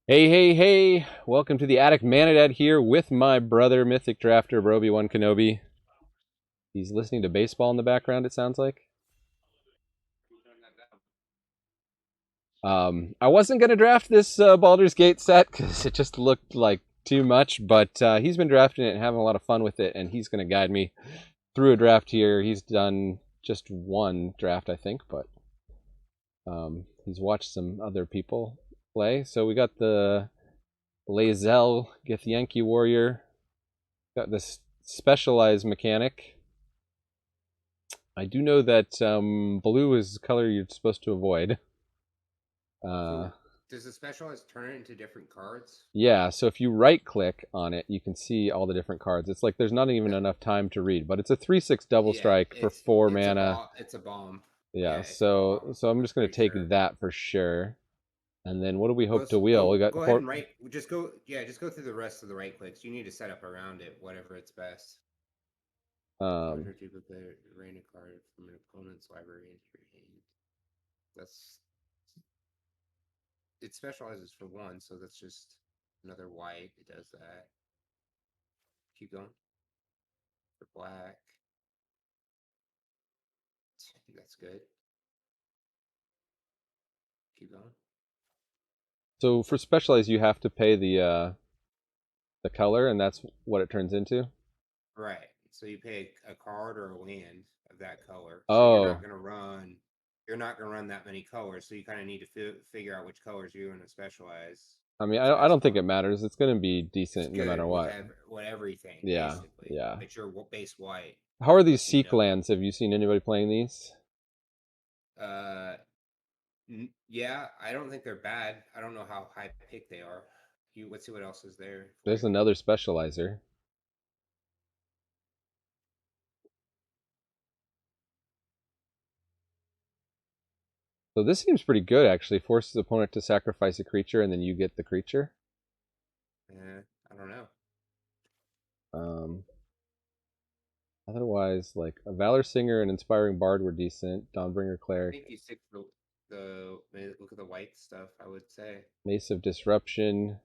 Hey, hey, hey! Welcome to the Attic Manadad here with my brother, Mythic Drafter, Brobi One Kenobi. He's listening to baseball in the background, it sounds like. I wasn't going to draft this Baldur's Gate set because it just looked like too much, but he's been drafting it and having a lot of fun with it, and he's going to guide me through a draft here. He's done just one draft, I think, but he's watched some other people play. So we got the Lae'zel Githyanki Warrior. Got this specialized mechanic. I do know that blue is the color you're supposed to avoid. Uh, So does the specialized turn it into different cards? yeah, so if you right click on it, you can see all the different cards. It's like there's not even That, enough time to read, but it's a 3/6 double yeah, strike for four mana. it's a bomb. Yeah, Yeah, it's a bomb. so I'm I'm just gonna pretty take sure. that for sure. And then what do we Go hope to wheel? We go got go ahead four. and right. Just go. Yeah, just go through the rest of the right clicks. You need to set up around it, whatever it's best. Um, Conjure duplicate, rain a card from an opponent's library into your hand. That's it specializes for one, so that's just another white. It does that. Keep going for black. That's good. Keep going. so for specialized, you have to pay the color, and that's what it turns into. Right. So you pay a card or a land of that color. So Oh, you're not gonna run that many colors. So you kind of need to figure out which colors you're gonna specialize. I mean, What's I best don't think for it you. matters. It's gonna be It's decent no matter good with what. everything Yeah, basically. yeah. But you're base white, How are these so you Seek don't. lands? Have you seen anybody playing these? Uh, yeah, I don't think they're bad. I don't know how high pick they are. You let's see what else is there for There's you. another specializer. So this seems pretty good actually. Forces opponent to sacrifice a creature and then you get the creature. I don't know. Um, Otherwise, like a Valor Singer and Inspiring Bard were decent. Dawnbringer I Cleric, think you stick to look at the white stuff. I would say. Mace of Disruption.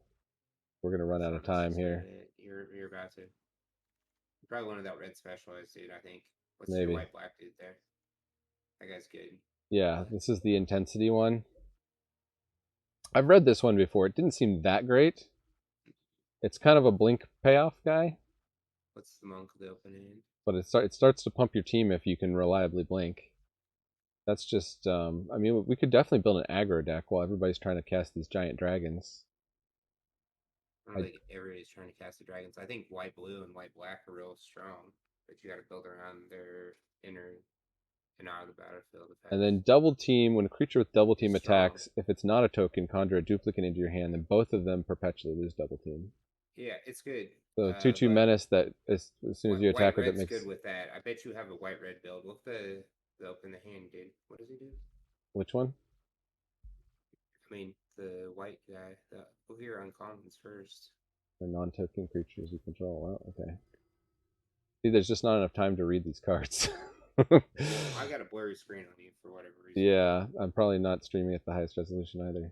We're gonna run That's out of not time necessarily here. it. You're about to. You probably wanted that red specialized dude. I think. What's your Maybe. white black dude there? That guy's good. Yeah, this is the intensity one. I've read this one before. It didn't seem that great. It's kind of a blink payoff guy, What's the monk of the open end? but it starts to pump your team if you can reliably blink. That's just, I mean, we could definitely build an aggro deck while everybody's trying to cast these giant dragons. I don't I, think everybody's trying to cast the dragons. I think white blue and white black are real strong, but you got to build around their inner and out of the battlefield and effects. then double team, when a creature with double It's team strong. attacks, if it's not a token, conjure a duplicate into your hand, then both of them perpetually lose double team. Yeah, it's good. So 2/2 But menace that as soon as you white attack with it red's good makes. with that. I bet you have a white red build. Look the open the hand, dude. What does he do? Which one? I mean, the white guy. Look at your uncommons first. The non token creatures you control. Well, okay. See, there's just not enough time to read these cards. Well, I got a blurry screen on you for whatever reason. Yeah, I'm probably not streaming at the highest resolution either.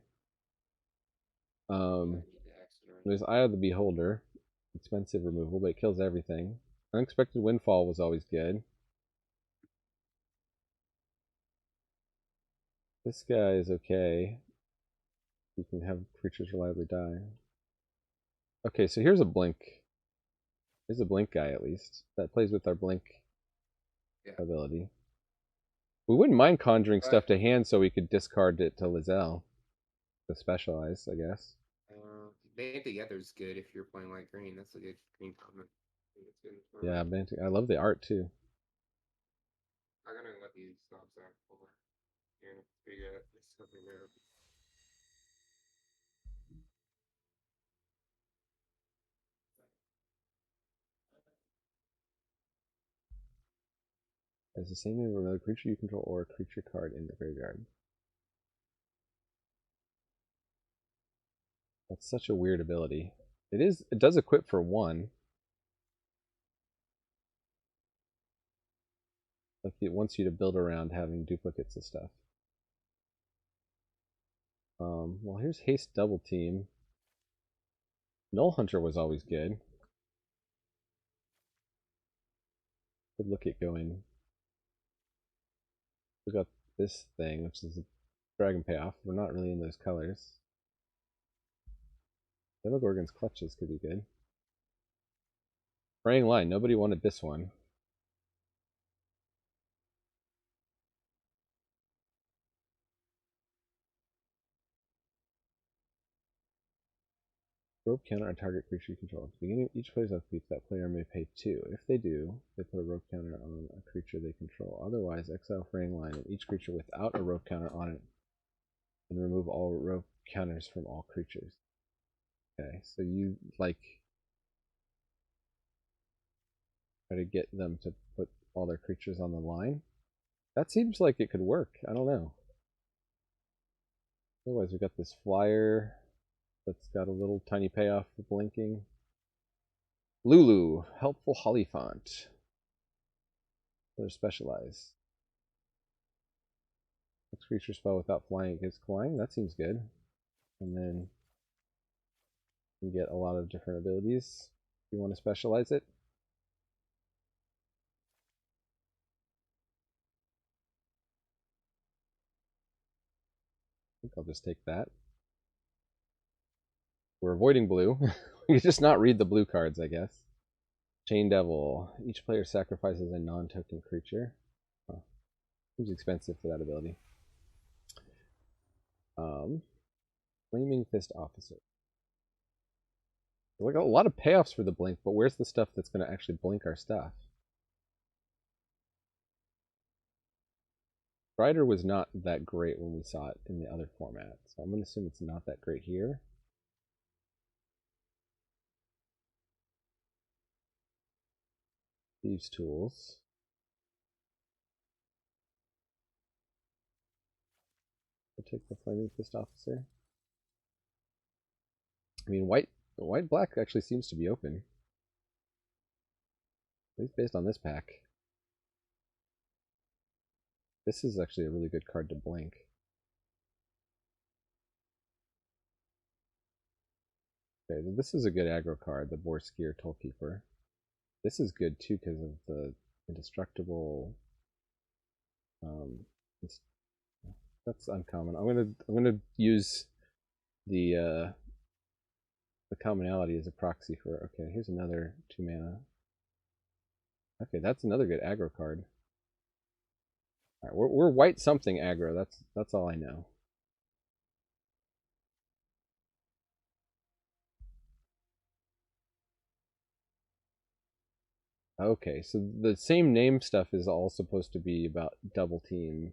You Um, might need to exit or there's anything. Eye of the Beholder, expensive removal, but it kills everything. Unexpected Windfall was always good. This guy is okay. You can have creatures reliably die. Okay, so here's a blink. Here's a blink guy at least. That plays with our blink Yeah, ability. We wouldn't mind conjuring stuff but to hand so we could discard it to Lizelle. To specialize, I guess. band together is good if you're playing white green. That's a good green comment. I think it's good in the Yeah, tournament. I love the art too. I'm gonna let these stops out over here and figure out this something there. It's the same name of another creature you control or a creature card in the graveyard. That's such a weird ability. It is. It does equip for one. Like it wants you to build around having duplicates of stuff. Well, here's haste double team. Null Hunter was always good. Could look at going. We got this thing, which is a Dragon Payoff. We're not really in those colors. Demogorgon's Clutches could be good. Fraying Line. Nobody wanted this one. Rope counter on target creature you control. At the beginning of each player's upkeep, that player may pay 2. If they do, they put a rope counter on a creature they control. Otherwise, exile Fraying Line and each creature without a rope counter on it, and remove all rope counters from all creatures. Okay, so you like try to get them to put all their creatures on the line. That seems like it could work. I don't know. Otherwise, we got this flyer that's got a little tiny payoff for blinking. Lulu, Helpful Hollyphant. They're specialized. Next creature spell without flying, it gives flying. That seems good. And then you get a lot of different abilities if you want to specialize it. I think I'll just take that. We're avoiding blue. We can just not read the blue cards, I guess. Chain Devil. Each player sacrifices a non-token creature. Oh, seems expensive for that ability. Flaming Fist Officer. Like a lot of payoffs for the blink, but where's the stuff that's going to actually blink our stuff? Strider was not that great when we saw it in the other format, so I'm going to assume it's not that great here. Thieves' Tools. I'll take the Flaming Fist Officer. I mean, white-black actually seems to be open. At least based on this pack. This is actually a really good card to blink. Okay, this is a good aggro card, the Borskier Tollkeeper. This is good too because of the indestructible. That's uncommon. I'm gonna use the commonality as a proxy for. Okay, here's another 2 mana. Okay, that's another good aggro card. All right, we're white something aggro. That's all I know. Okay, so the same name stuff is all supposed to be about double team.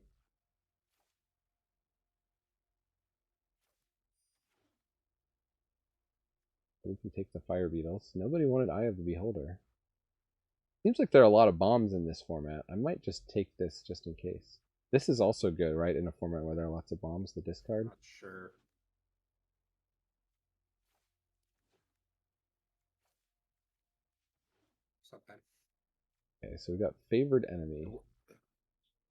We can take the Fire Beetles. Nobody wanted Eye of the Beholder. Seems like there are a lot of bombs in this format. I might just take this just in case. This is also good, right? In a format where there are lots of bombs, the discard. Not sure. It's not bad. Okay, so we got Favored Enemy.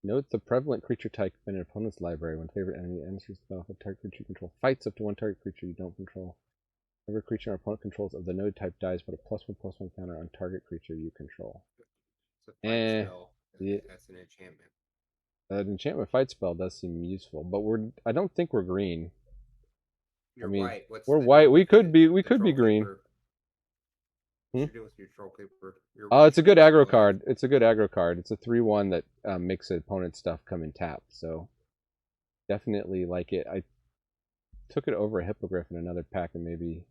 Note the prevalent creature type in an opponent's library. When favored enemy enters the battlefield, target creature you control fights up to one target creature you don't control. Every creature our opponent controls of the node type dies, but a +1/+1 counter on target creature you control. It's a fight spell. Yeah. That's an enchantment. An enchantment fight spell does seem useful, but I don't think we're green. You're white. What's we're white. We could be green. What you do with your Troll Keeper? Oh, it's a good aggro card. It's a good aggro card. It's a 3/1 that makes opponent stuff come in tap. So definitely like it. I took it over a Hippogriff in another pack, and maybe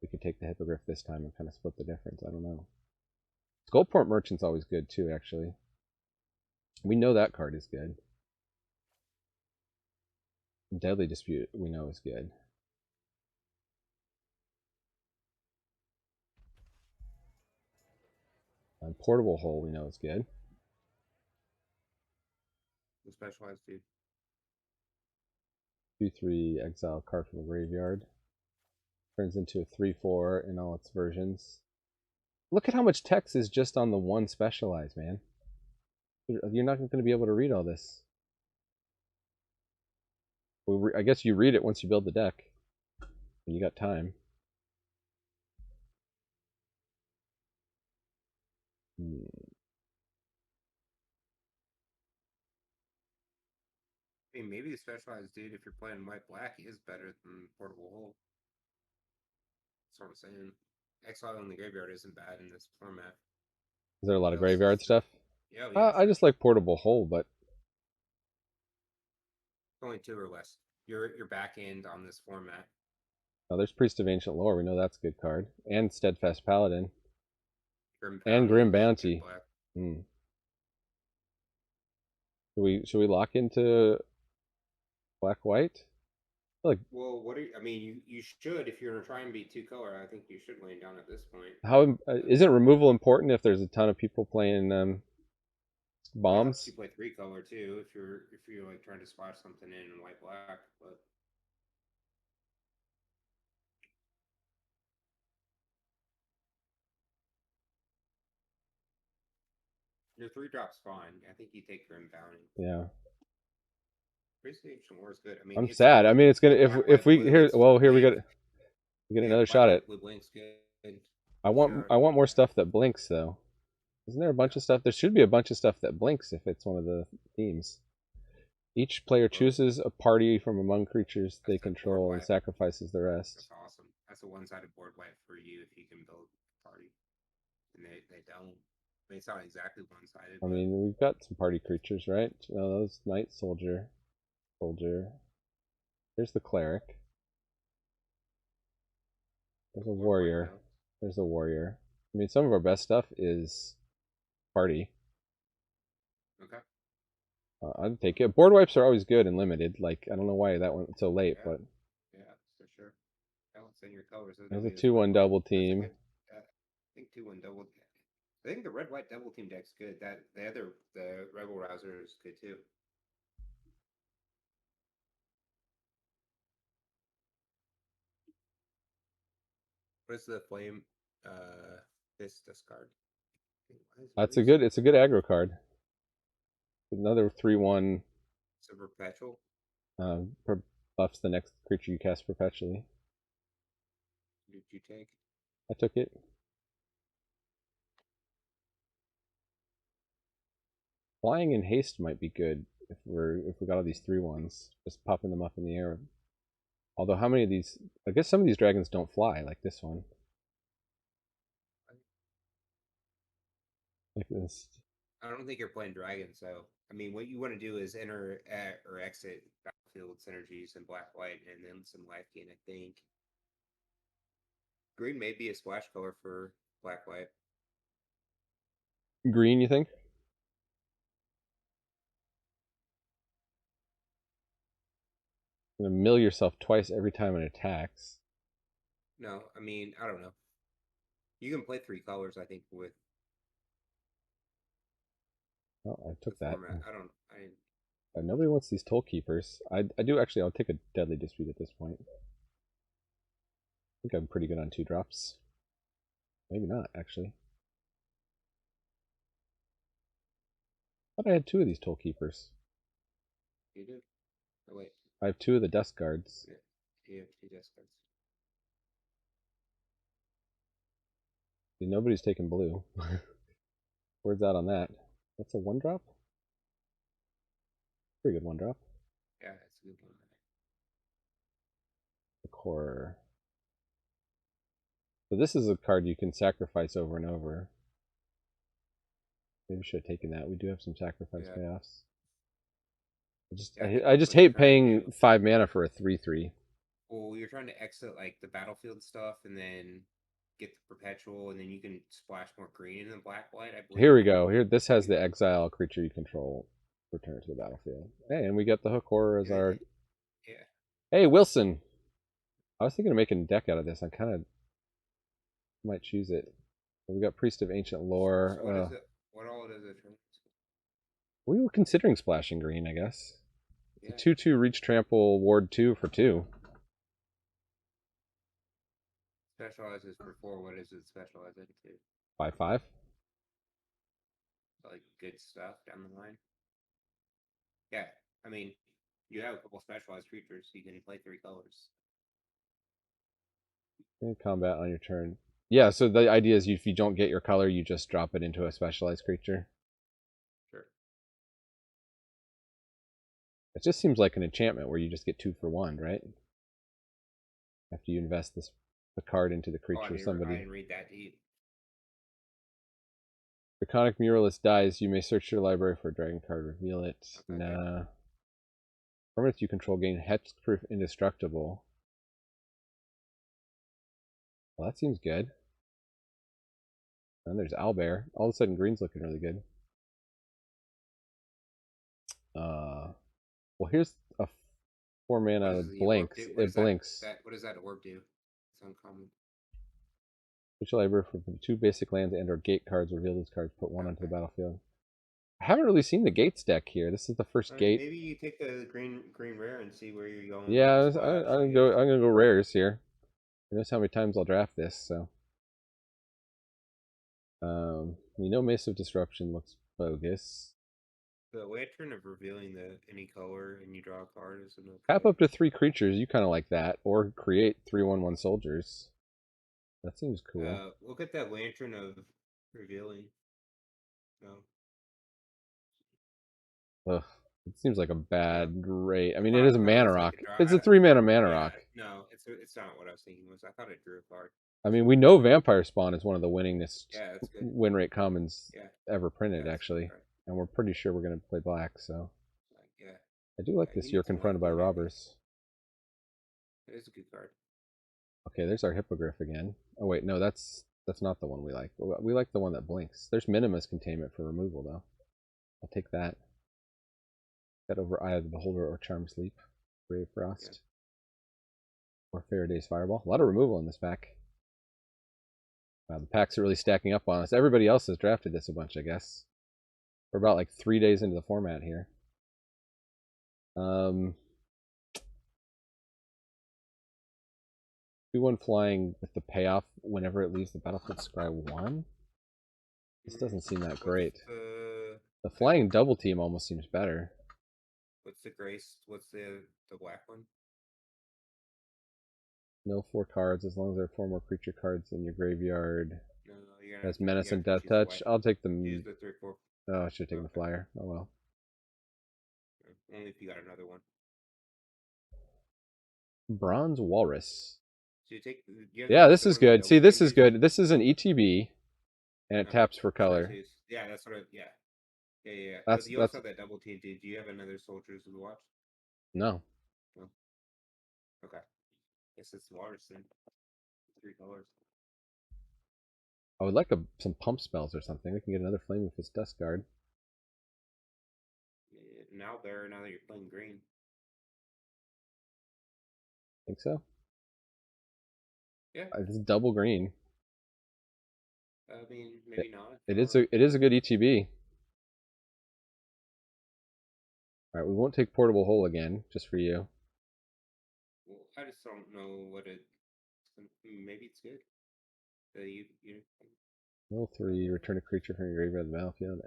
we could take the Hippogriff this time and kind of split the difference. I don't know. Skullport Merchant's always good too, actually. We know that card is good. Deadly Dispute we know is good. Portable Hole we know is good. The specialized dude. 2/3 exile card from the graveyard. Turns into a 3/4 in all its versions. Look at how much text is just on the one specialized, man. You're not going to be able to read all this. I guess you read it once you build the deck. And you got time. Hmm. I mean, maybe the specialized dude, if you're playing white black, is better than portable hole. That's what I'm saying. Exile in the graveyard isn't bad in this format. Is there a lot What of else is graveyard stuff? Yeah, yeah, I sure. just like portable hole, but Only two or less. Your back end on this format. oh, there's Priest of Ancient Lore. We know that's a good card, and Steadfast Paladin, Grim and Bounty Grim is good Bounty. black. Hmm. Should we lock into black white? Like Well, what are you, I mean, you should if you're trying to be two color. I think you should lay down at this point. how But isn't removal important if there's a ton of people playing it helps you bombs? play three color too if you're like trying to splash something in white black. But your three drop's fine. I think you take Grim Bounty. Yeah, Appreciation War is good. I mean, I'm it's sad. I good. mean, it's gonna The black if white we blue, it's here we blink. get Yeah, another black shot at. white blue blink's good. I Shot. want more stuff that blinks though. Isn't there a bunch Yeah. of stuff? There should be a bunch of stuff that blinks if it's one of the themes. Each player Well, chooses a party from among creatures they that's a board control and wipe. sacrifices the rest. That's awesome. That's a one-sided board wipe for you if you can build a party, and they don't. I mean, it's not exactly one-sided, I but mean, we've got some party creatures, right? No, those knight, soldier. There's the cleric. There's a board wipe warrior. though. There's a warrior. I mean, some of our best stuff is party. Okay. I'd take it. Board wipes are always good and limited. Like I don't know why that went so late, Yeah. but Yeah, for sure. Balance in your colors. There's there's a nobody that's red 2/1 white. double That's a team. good. I think 2-1 double. I think the red white double team deck's good. That the rebel rouser is good too. What is the flame? This discard. That's a good. It's a good aggro card. Another 3/1 It's a perpetual. um, buffs the next creature you cast perpetually. Did you take? I took it. Flying in haste might be good if we got all these 3/1s, just popping them up in the air. Although how many of these? I guess some of these dragons don't fly, like this one. Like this. I don't think you're playing dragons, so I mean, what you want to do is enter or exit battlefield synergies in black white, and then some life gain. I think green may be a splash color for black white. Green, you think? You're gonna mill yourself twice every time it attacks. No, I mean, I don't know. You can play three colors, I think, with Oh, I the took that. format. I don't. Nobody wants these toll keepers. I do actually. I'll take a deadly dispute at this point. I think I'm pretty good on 2 drops. Maybe not actually. I thought I had 2 of these toll keepers. You do. Oh wait. I have 2 of the dust guards. Yeah, you have two discards. See, nobody's taking blue. Word's out on that. That's a 1 drop. Pretty good 1 drop. Yeah, it's a good one. The core. So this is a card you can sacrifice over and over. Maybe we should have taken that. We do have some sacrifice Yeah. payoffs. Yeah, I just what you're hate trying to paying 5 mana for a 3/3. Well, you're trying to exit like the battlefield stuff, and then get the perpetual, and then you can splash more green in the black white. I believe. Here we go. Here, this has the exile creature you control return to the battlefield. Hey, and we got the hook horror as our. Yeah. Hey, Wilson. I was thinking of making a deck out of this. I kind of might choose it. We got Priest of Ancient Lore. So what is it? What all does it? We were considering splashing green, I guess. Yeah. It's a 2/2 reach trample ward 2 for 2. Specializes for 4. What does it specialize into? 5/5. Like good stuff down the line. Yeah, I mean, you have a couple specialized creatures, so you can play 3 colors. Combat on your turn. Yeah, so the idea is if you don't get your color, you just drop it into a specialized creature. Sure. It just seems like an enchantment where you just get 2 for 1, right? After you invest the card into the Oh, creature of I somebody. didn't read that deep. Draconic Muralist dies, you may search your library for a dragon card, reveal it. Okay. Nah. Permanents you control gain hexproof indestructible. Well, that seems good. And there's Owlbear. All of a sudden, green's looking really good. Well, here's a 4-mana blinks. It blinks. What does that orb do? It's uncommon. Search your library for 2 basic lands and/or gate cards. Reveal these cards. Put 1 onto the battlefield. I haven't really seen the gates deck here. This is the first gate. Maybe you take the green rare and see where you're going. Yeah, I'm gonna go rares here. Who knows how many times I'll draft this? So, we know Mace of Disruption looks bogus. The lantern of revealing any color and you draw a card is enough. Tap up to 3 creatures. You kind of like that, or create 3/1/1 soldiers. That seems cool. Look at that lantern of revealing. No. Ugh, it seems like a bad rate. I mean, I it is a thought mana was like rock. a draw. It's a 3-mana mana rock. No, it's not what I was thinking. I thought it drew a card. I mean, we know Vampire Spawn is one of the winningest that's good. win rate commons ever printed, That's actually. good. And we're pretty sure we're going to play black, so. Yeah. I do like this. You're confronted by robbers. It is a good card. Okay, there's our Hippogriff again. Oh wait, no, that's not the one we like. We like the one that blinks. There's Minimus Containment for removal, though. I'll take that. That over Eye of the Beholder or Charm Sleep. Brave Frost. Or Faraday's Fireball. A lot of removal in this pack. Wow, the packs are really stacking up on us. Everybody else has drafted this a bunch, I guess. We're about like 3 days into the format here. 2/1 flying with the payoff whenever it leaves the battlefield. Scry 1? This doesn't seem that great. The flying double team almost seems better. What's the grace? What's the black one? Mill 4 cards as long as there are 4 more creature cards in your graveyard. No, you're gonna That's Menace and Death Touch. I'll take the. Use the 3/4. Oh, I should have taken the flyer. Oh well. Only if you got another one. Bronze Walrus. So you take. Yeah, this is good. See, this is good. This is an ETB, and it taps for color. Yeah, that's what. Yeah. That's you also have that double team. Do you have another Soldiers of the Watch? No. No. Okay. Guess it's Walrus then. 3 colors. I would like some pump spells or something. We can get another Flame with this Dust Guard. Now that you're playing green. Think so? Yeah. It's double green. I mean, maybe not. It is a good ETB. All right, we won't take Portable Hole again, just for you. Well, I just don't know what it. Maybe it's good. Level 3, return a creature from your graveyard to the battlefield.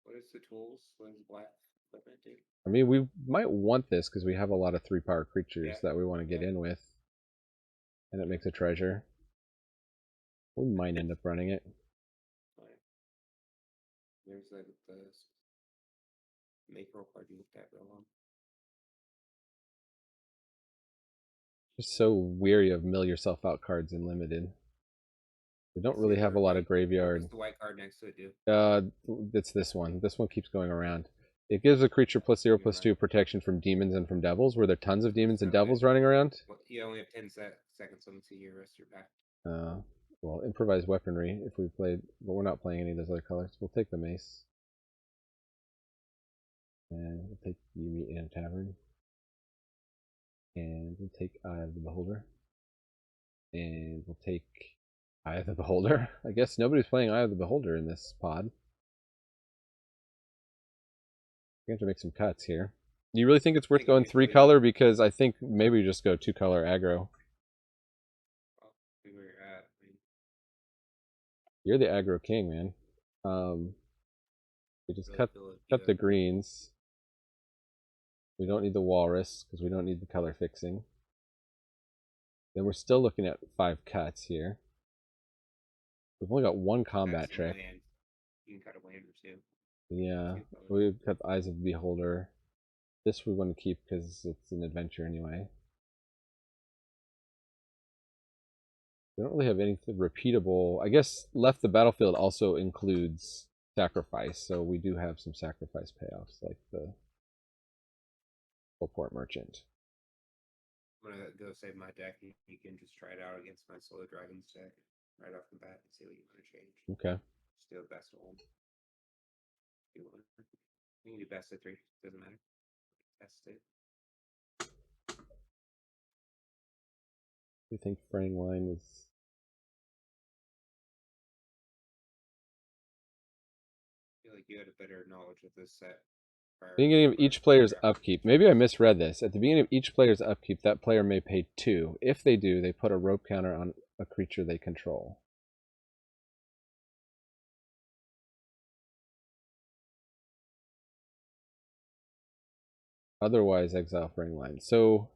What is the tools? What is black equipment do? I mean, we might want this because we have a lot of 3-power creatures that we want to get in with. And it makes a treasure. We might end up running it. There's the macro card you looked at real long. Just so weary of mill yourself out cards in limited. We don't really have a lot of graveyard. What's the white card next to it do? It's this one. This one keeps going around. It gives a creature +0/+2 protection from demons and from devils. Were there tons of demons and devils running around? You only have 10 seconds. Let me see your rest of your pack. Well, improvised weaponry if we played, but we're not playing any of those other colors. We'll take the mace. And we'll take You Meet in a Tavern. And we'll take Eye of the Beholder. And we'll take Eye of the Beholder. I guess nobody's playing Eye of the Beholder in this pod. We have to make some cuts here. Do you really think it's worth going 3-color? Because I think maybe we just go 2-color aggro. Well, see where you're at. You're the aggro king, man. We just cut the greens. We don't need the walrus because we don't need the color fixing. Then we're still looking at 5 cuts here. We've only got one That's combat the trick. land. You can cut a land or two. Yeah, Two colors. we've got the Eyes of the Beholder. This we want to keep because it's an adventure anyway. We don't really have anything repeatable. I guess Left the Battlefield also includes sacrifice, so we do have some sacrifice payoffs, like the Port Merchant. I'm gonna go save my deck, and you can just try it out against my Solo Dragons deck right off the bat and see what you want to change. Okay. Just do a best of one. You can do best of 3. Doesn't matter. Test it. Do you think fraying line is? I feel like you had a better knowledge of this set. Beginning of each player's upkeep. Maybe I misread this. At the beginning of each player's upkeep, that player may pay 2. If they do, they put a rope counter on a creature they control. Otherwise, exile fraying line. So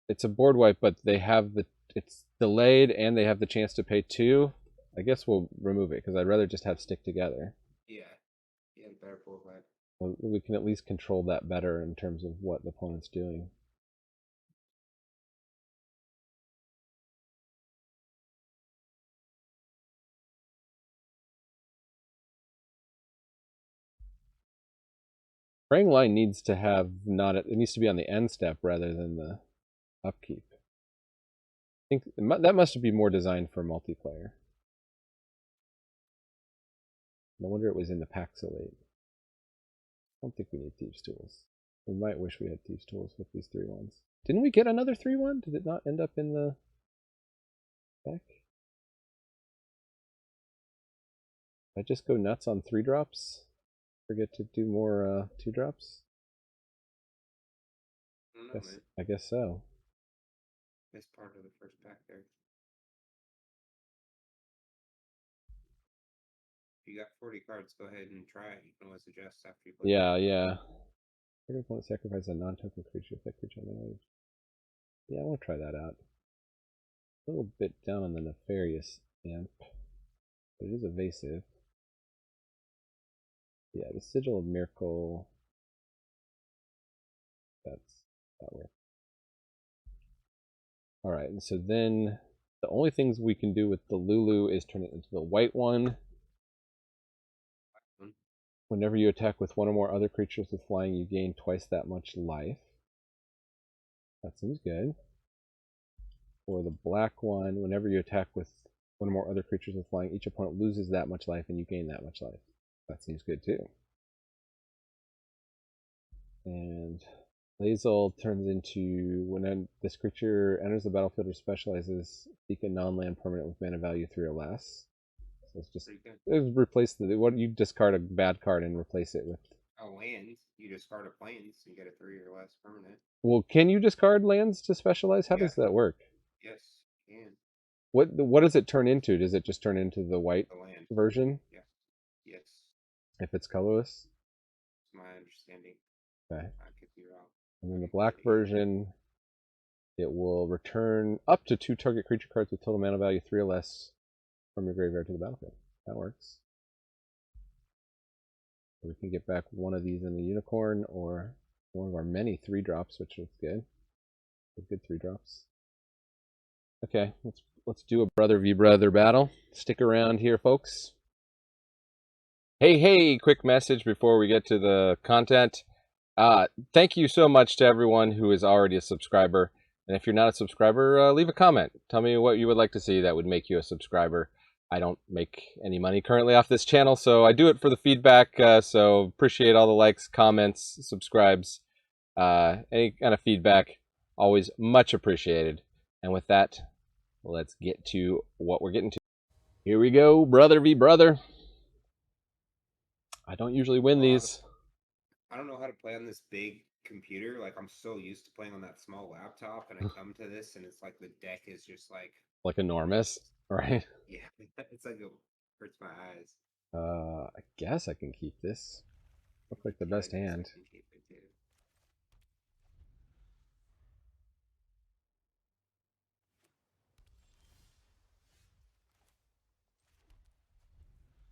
it's a board wipe, but they have it's delayed and they have the chance to pay 2. I guess we'll remove it because I'd rather just have stick together. Yeah. Yeah, better board wipe. Well, we can at least control that better in terms of what the opponent's doing. Fraying line needs to have it needs to be on the end step rather than the upkeep. I think that must be more designed for multiplayer. No wonder it was in the pack so late. I don't think we need Thieves' Tools. We might wish we had Thieves' Tools with these 3/1s. Didn't we get another 3/1? Did it not end up in the deck? I just go nuts on 3-drops? Forget to do more 2-drops? I guess so. That's part of the first pack there. If you got 40 cards, go ahead and try it. You can always adjust after you play. Yeah. Every opponent sacrifices a non-token creature if that creature on the way. Yeah, I want to try that out. A little bit down on the nefarious amp, but it is evasive. Yeah, the Sigil of Miracle. That works. Alright, and so then the only things we can do with the Lulu is turn it into the white one. Whenever you attack with one or more other creatures with flying, you gain twice that much life. That seems good. Or the black one, whenever you attack with one or more other creatures with flying, each opponent loses that much life and you gain that much life. That seems good too. And Lae'zel turns into, when this creature enters the battlefield or specializes, seek a non-land permanent with mana value 3 or less. So it's just replace what you discard a bad card and replace it with a land. You discard a plains and get a 3 or less permanent. Well, can you discard lands to specialize? How does that work? Yes, you can. What does it turn into? Does it just turn into the white version? Yeah. Yes. If it's colorless? That's my understanding. Okay. I could be wrong. And then the black version, it will return up to 2 target creature cards with total mana value 3 or less from your graveyard to the battlefield. That works. We can get back one of these in the unicorn or one of our many 3-drops, which looks good. Good 3-drops. Okay, let's do a brother v brother battle. Stick around here, folks. Hey, quick message before we get to the content. Thank you so much to everyone who is already a subscriber. And if you're not a subscriber, leave a comment. Tell me what you would like to see that would make you a subscriber. I don't make any money currently off this channel, so I do it for the feedback. So appreciate all the likes, comments, subscribes, any kind of feedback. Always much appreciated. And with that, let's get to what we're getting to. Here we go, brother v brother. I don't usually win these. I don't know how to play on this big computer. Like, I'm so used to playing on that small laptop, and I come to this, and it's like the deck is just like enormous, right? Yeah, it's like it hurts my eyes. I guess I can keep this. Looks like the best hand.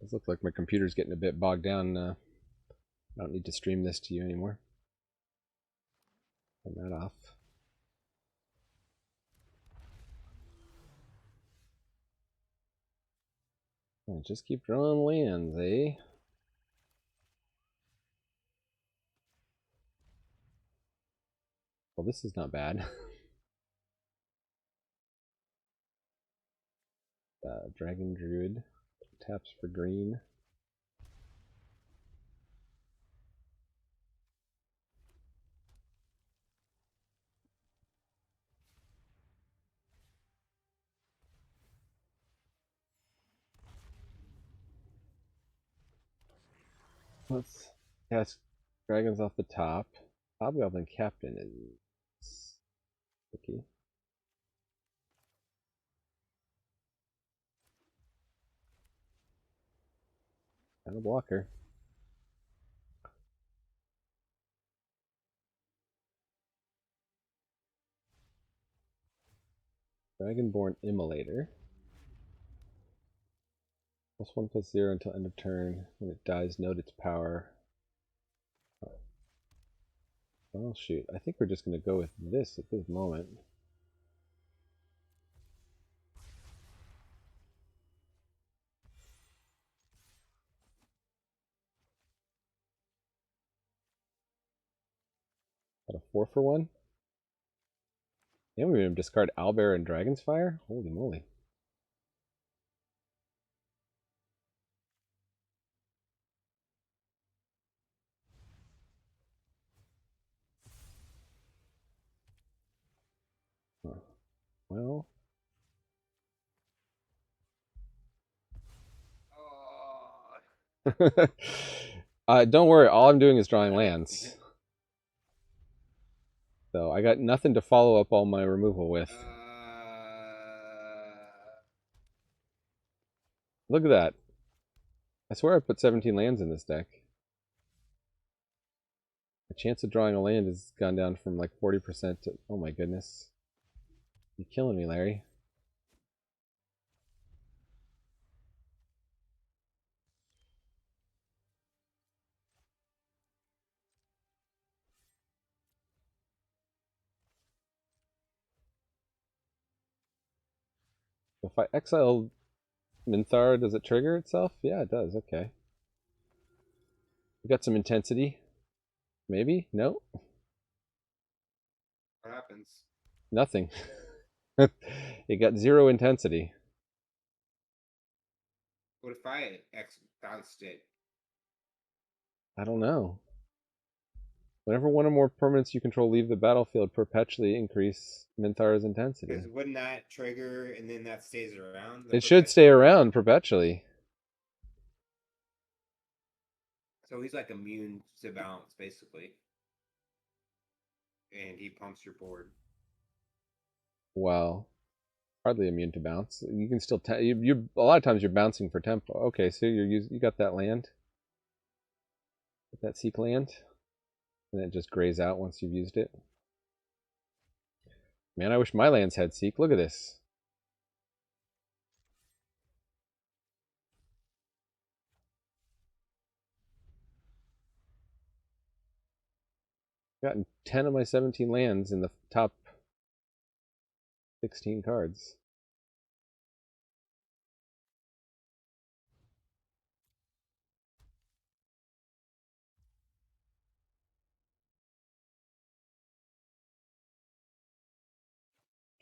Does look like my computer's getting a bit bogged down. I don't need to stream this to you anymore. Turn that off. Oh, just keep drawing lands, eh? Well, this is not bad. Dragon Druid taps for green. Let's cast dragons off the top. Hobgoblin Captain is tricky. And a blocker. Dragonborn Immolator. +1/+0 until end of turn. When it dies, note its power. Oh shoot, I think we're just going to go with this at this moment. Got a 4-for-1? And we're going to discard Owlbear and Dragon's Fire? Holy moly. Huh. Well. Don't worry, all I'm doing is drawing lands. So I got nothing to follow up all my removal with. Look at that. I swear I put 17 lands in this deck. The chance of drawing a land has gone down from like 40% to... Oh my goodness. You're killing me, Larry. If I exile Minthara, does it trigger itself? Yeah, it does. Okay. We got some intensity. Maybe? No? What happens? Nothing. It got 0 intensity. What if I bounced it? I don't know. Whenever one or more permanents you control leave the battlefield, perpetually increase Minthara's intensity. Because wouldn't that trigger and then that stays around? It should stay around perpetually. So he's like immune to bounce, basically. And he pumps your board. Well, hardly immune to bounce. You can still you a lot of times you're bouncing for tempo. Okay, so you got that land. Get that seek land. And then it just grays out once you've used it. Man, I wish my lands had seek. Look at this. I've gotten 10 of my 17 lands in the top 16 cards.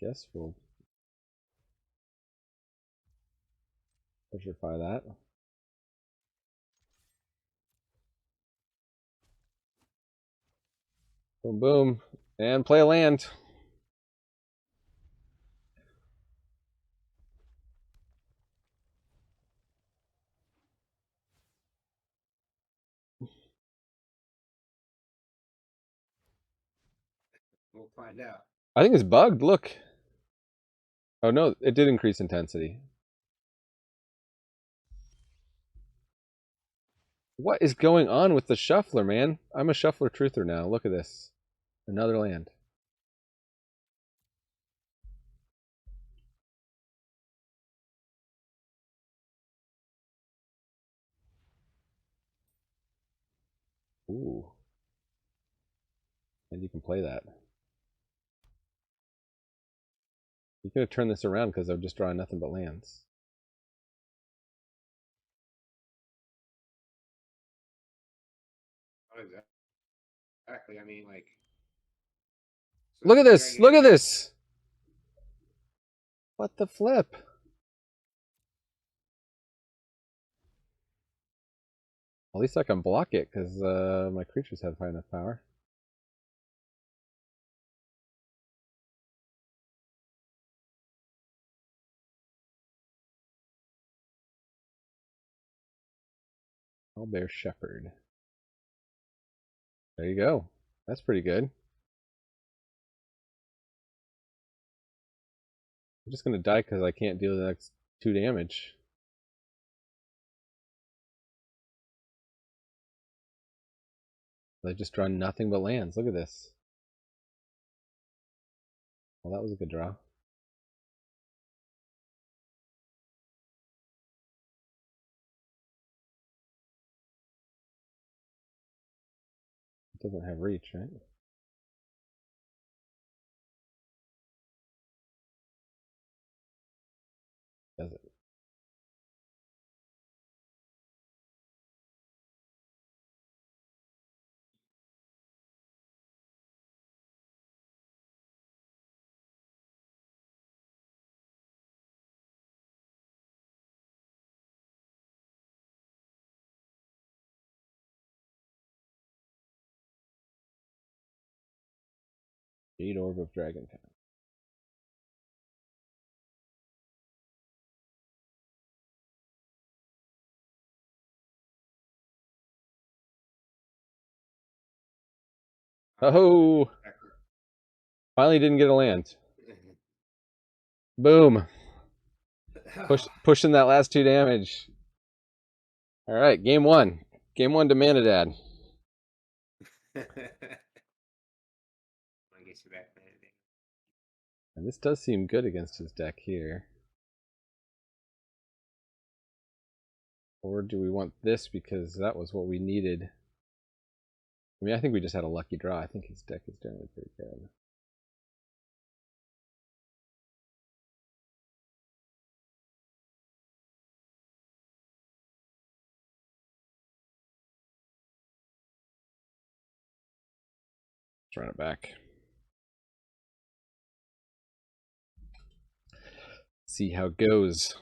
Guess we'll petrify that. Boom, boom. And play a land. We'll find out. I think it's bugged. Look. Oh, no. It did increase intensity. What is going on with the shuffler, man? I'm a shuffler truther now. Look at this. Another land. Ooh. And you can play that. You could have turned this around because I'm just drawing nothing but lands. Not exactly. I mean, like. So Look at this! Look at dragon. this! What the flip? At least I can block it because my creatures have high enough power. Owlbear Shepherd. There you go. That's pretty good. I'm just going to die because I can't deal the next 2 damage. I just draw nothing but lands. Look at this. Well, that was a good draw. It doesn't have reach, right? Does it? Jade Orb of Dragon Time. Oh! Finally didn't get a land. Boom. Pushing that last 2 damage. All right, game 1. Game 1 to Manadad. I guess you're back, man. And this does seem good against his deck here. Or do we want this because that was what we needed? I mean, I think we just had a lucky draw. I think his deck is generally pretty good. Let's run it back. See how it goes.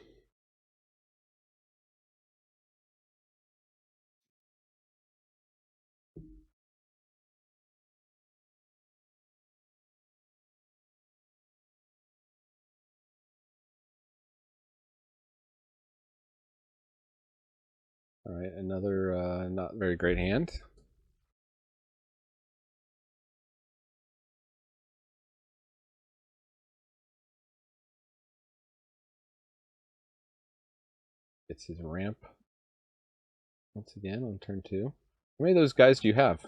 All right, another not very great hand. It's his ramp once again on turn 2. How many of those guys do you have?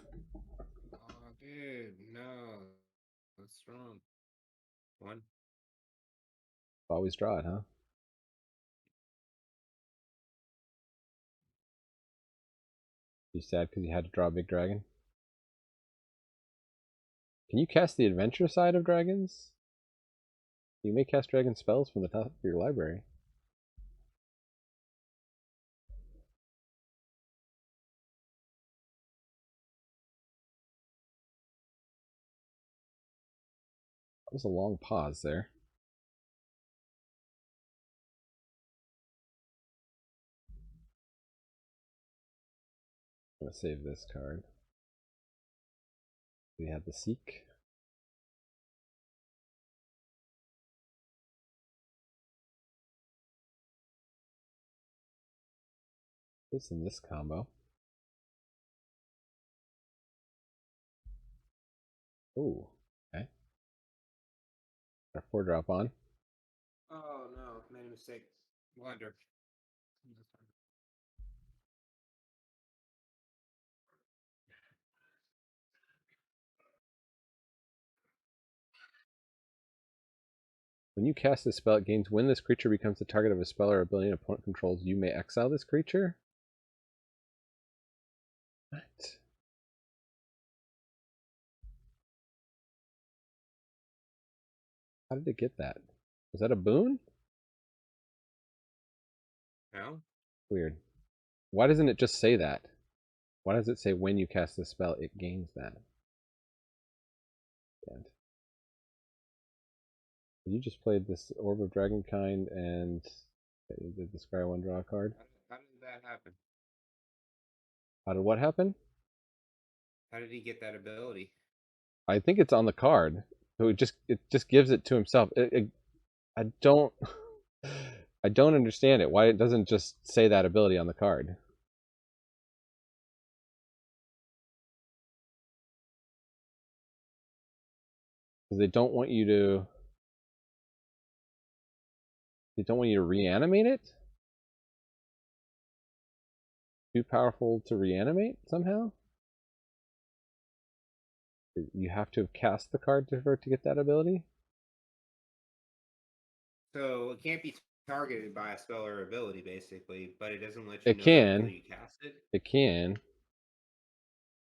Oh, dude, no. That's wrong. 1. Always draw it, huh? You sad because you had to draw a big dragon? Can you cast the adventure side of dragons? You may cast dragon spells from the top of your library. That was a long pause there. I'm gonna save this card. We have the Seek. This and this combo. Ooh, okay. Our 4-drop on. Oh, no. Made a mistake. Blunder. When you cast this spell, it gains when this creature becomes the target of a spell or ability an opponent controls, you may exile this creature? What? How did it get that? Was that a boon? No? Weird. Why doesn't it just say that? Why does it say when you cast the spell, it gains that? And you just played this Orb of Dragonkind and you did the Scry 1 draw card. How did that happen? How did what happen? How did he get that ability? I think it's on the card. So it just gives it to himself. I don't I don't understand it. Why it doesn't just say that ability on the card. Because they don't want you to reanimate it? Too powerful to reanimate somehow? You have to have cast the card for it to get that ability? So it can't be targeted by a spell or ability, basically, but it doesn't let you It know that can. until you cast it. It can.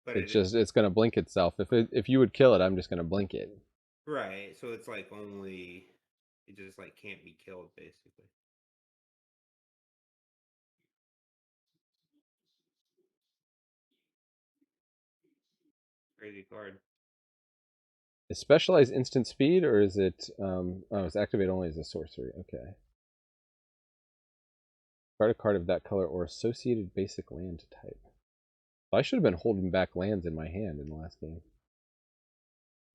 But It's gonna blink itself. If you would kill it, I'm just gonna blink it. right. So it's like only it just like can't be killed, basically. Crazy card. Is specialized instant speed or is it oh, it's activate only as a sorcery. Okay. Card a card of that color or associated basic land type. I should have been holding back lands in my hand in the last game.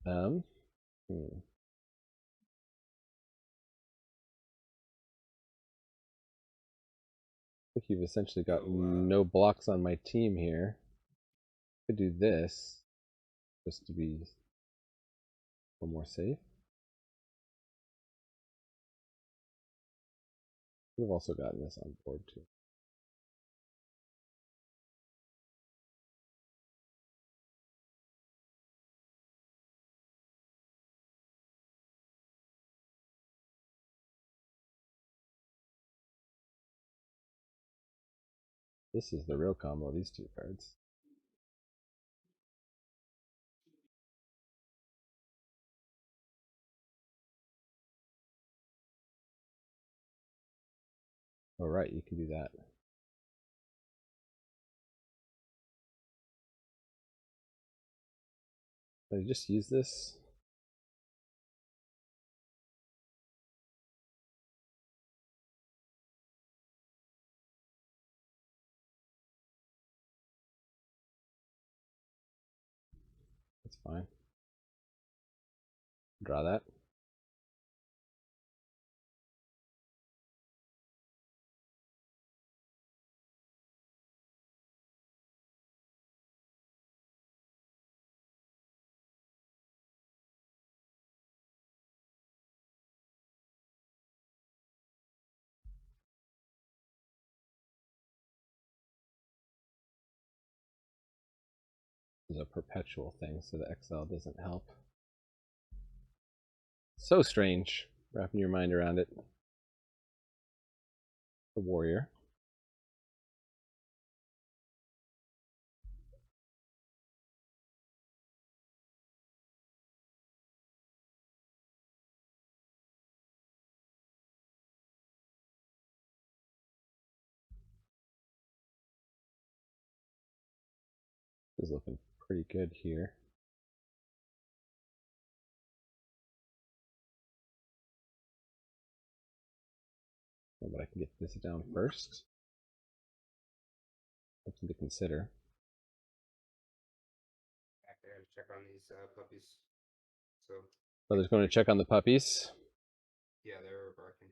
Hmm. I think you've essentially got no blocks on my team here. I could do this just to be a little more safe. We've also gotten this on board too. This is the real combo of these two cards. All right, you can do that. So you just use this. That's fine. Draw that. Is a perpetual thing, so the exile doesn't help. So strange, wrapping your mind around it. The warrior. Is looking pretty good here. Oh, but I can get this down first. Something to consider. Back there to check on these puppies. So. Brother's going to check on the puppies. Yeah, they were barking.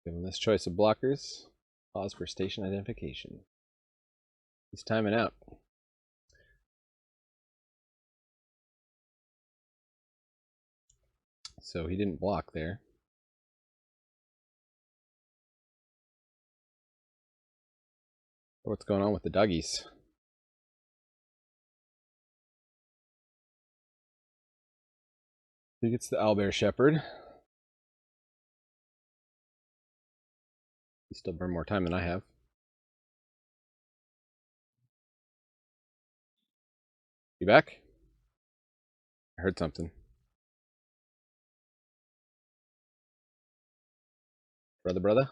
Given this choice of blockers, pause for station identification. He's timing out. So he didn't block there. What's going on with the doggies? He gets the Owlbear Shepherd. He still burned more time than I have. You back? I heard something. Brother?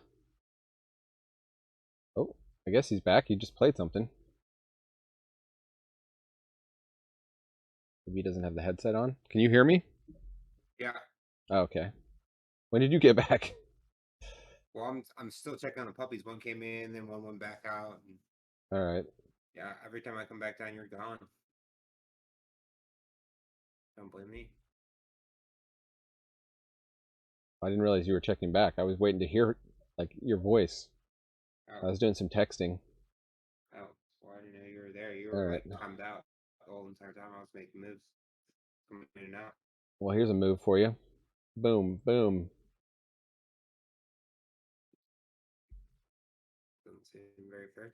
Oh, I guess he's back. He just played something. Maybe he doesn't have the headset on. Can you hear me? Yeah. Oh, okay. When did you get back? Well, I'm still checking on the puppies. One came in, then one went back out. And All right. yeah, every time I come back down, you're gone. Don't blame me. I didn't realize you were checking back. I was waiting to hear like your voice. I Oh, was doing some texting. oh. Well, I didn't know you were there. You All were right. like timed out the whole entire time. I was making moves, coming in and out. Well, here's a move for you. Boom, boom. Doesn't seem very fair.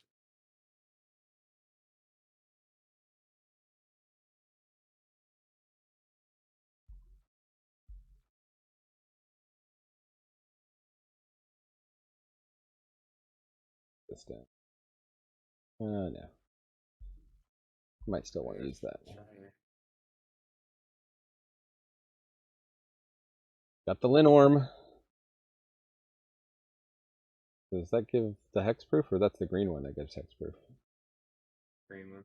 This down. No. Might still want to use that. Got the Linorm. Does that give the hexproof, or that's the green one that gives hexproof? Green one.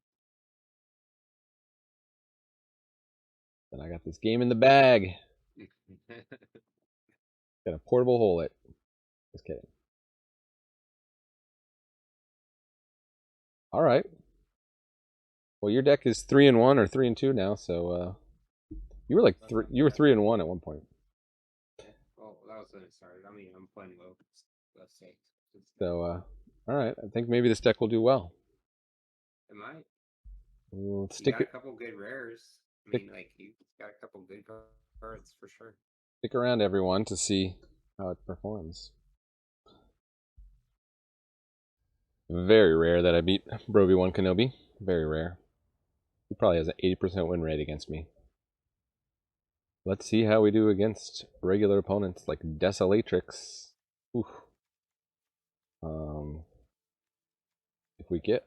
Then I got this game in the bag. Got a portable hole it. Just kidding. All right. Well, your deck is 3-1 or 3-2 now, so you were like you were 3-1 at one point. Well, that was when it started. I mean, I'm playing low. Let's say. So all right. I think maybe this deck will do well. It might. We'll You got a couple good rares. I mean, like you got a couple good cards for sure. Stick around, everyone, to see how it performs. Very rare that I beat Brobi 1 Kenobi. Very rare. He probably has an 80% win rate against me. Let's see how we do against regular opponents like Desolatrix. Oof. If we get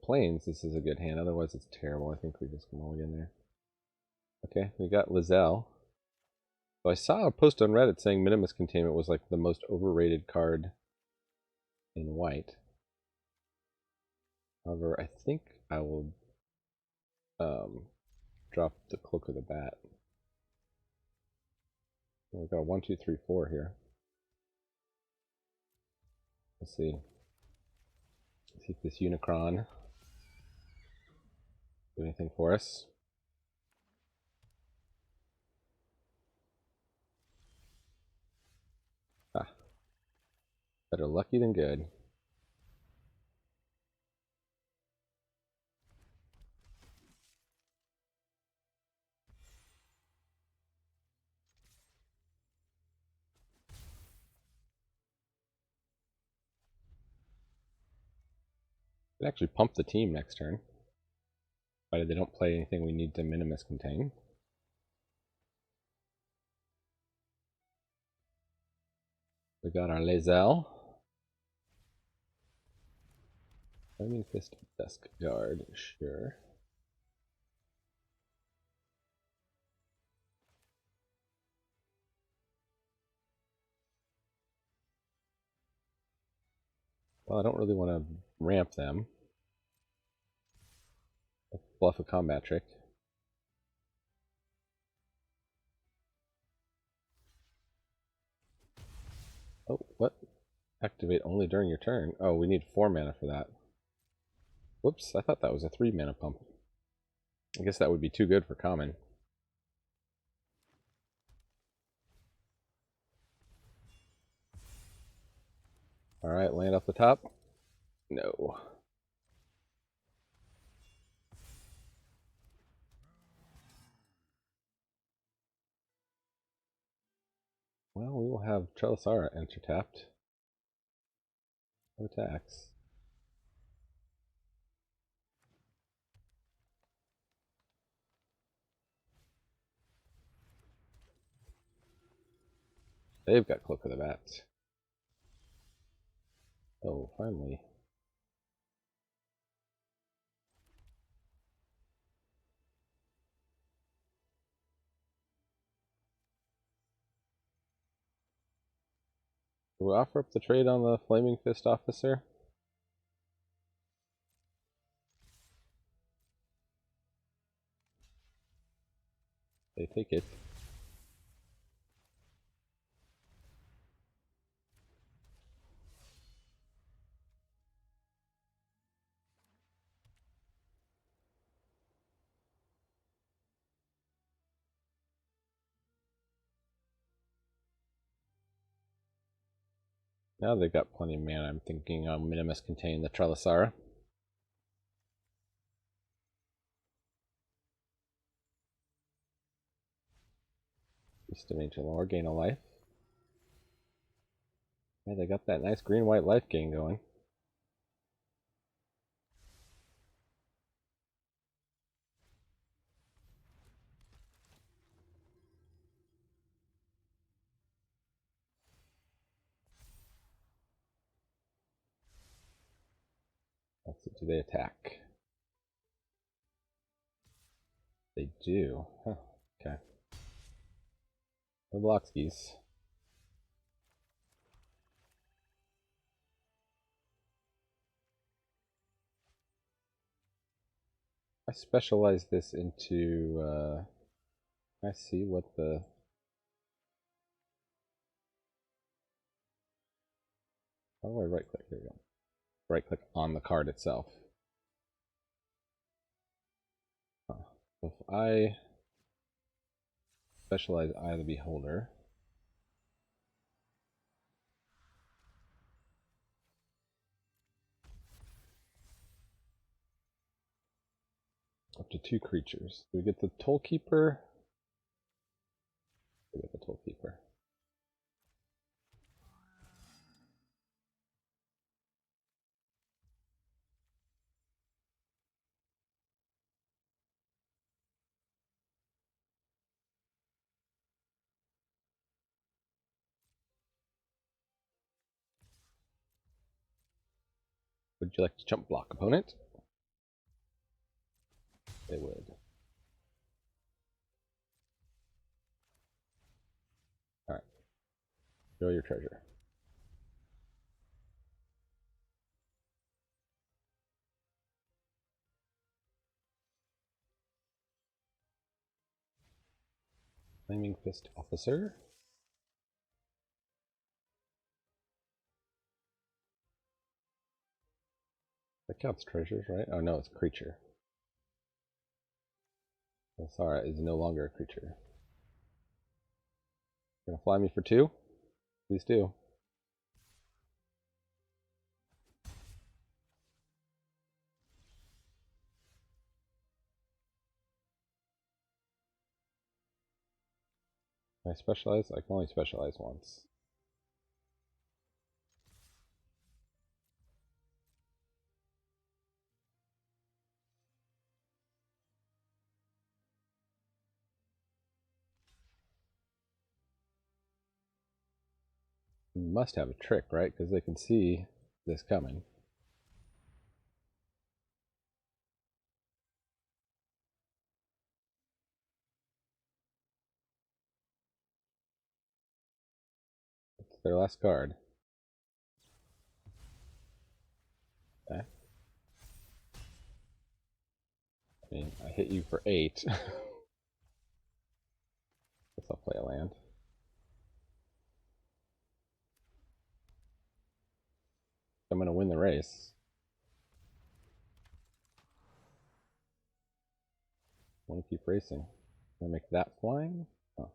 Plains, this is a good hand. Otherwise, it's terrible. I think we just come all in there. Okay, we got Lizelle. So I saw a post on Reddit saying Minimus Containment was like the most overrated card in white. However, I think I will drop the Cloak of the Bat. We've got 1, 2, 3, 4 here. Let's see. Let's see if this Unicron do anything for us. Ah. Better lucky than good. Can actually pump the team next turn, provided they don't play anything we need to Minimus contain. We got our Lizelle. Flaming Fist Desk Guard, sure. Well, I don't really want to ramp them. Let's bluff a combat trick. Oh, what? Activate only during your turn. Oh, we need 4 mana for that. Whoops, I thought that was a 3 mana pump. I guess that would be too good for common. Alright, land off the top. No. Well, we will have Trelisara enter tapped. No attacks. They've got Cloak of the Bat. Oh, finally. Do we offer up the trade on the Flaming Fist Officer? They take it. Now they've got plenty of mana. I'm thinking Minimus contain the Trelisara. Beast of Ancient Lore, gain a life. Yeah, they got that nice green-white life gain going. Let's see, do they attack? They do. Huh, okay. No block skis. I specialize this into, I see what the... How do I right click? Here we go. Right click on the card itself. Huh. If I specialize Eye of the Beholder, up to 2 creatures. Do we get the Toll Keeper? We get the Toll Keeper. Would you like to jump block opponent? They would. Alright. Show your treasure. Flaming Fist Officer. That counts treasures, right? Oh no, it's a creature. Sara is no longer a creature. Gonna fly me for 2? Please do. Can I specialize? I can only specialize once. You must have a trick, right? Because they can see this coming. It's their last card. Okay. I mean, I hit you for 8. Guess I'll play a land. I'm gonna win the race. I want to keep racing. Can I make that flying? Oh.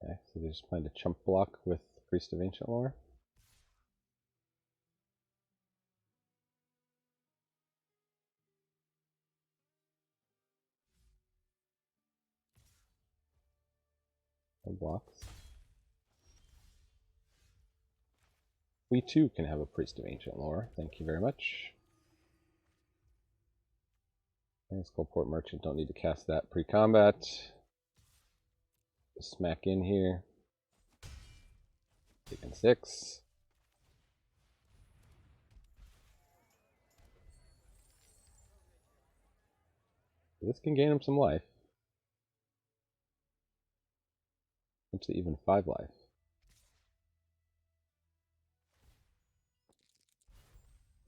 Okay, so they just plan to chump block with Priest of Ancient Lore. No blocks. We too can have a Priest of Ancient Lore. Thank you very much. And Skullport Merchant, don't need to cast that pre-combat. Just smack in here. Taking 6. This can gain him some life. Up to even 5 life.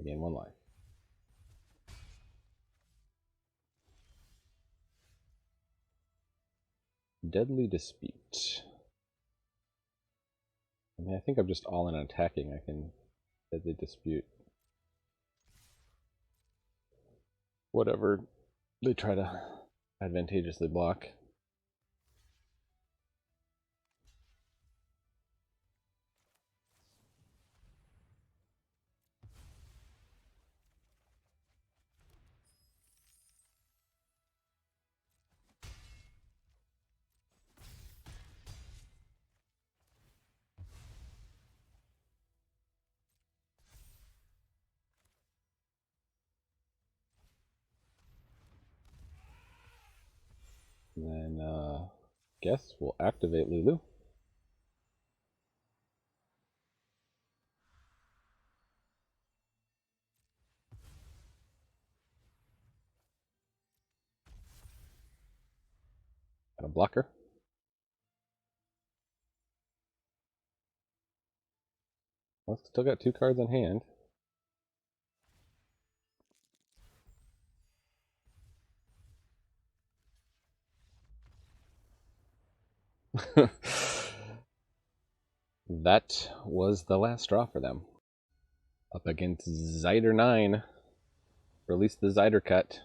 I gain 1 life. Deadly Dispute. I mean, I think I'm just all in on attacking. I can Deadly Dispute whatever they try to advantageously block. And then, guess we'll activate Lulu. Got a blocker. Well, still got 2 cards in hand. That was the last straw for them. Up against Zyder 9. Release the Zyder cut.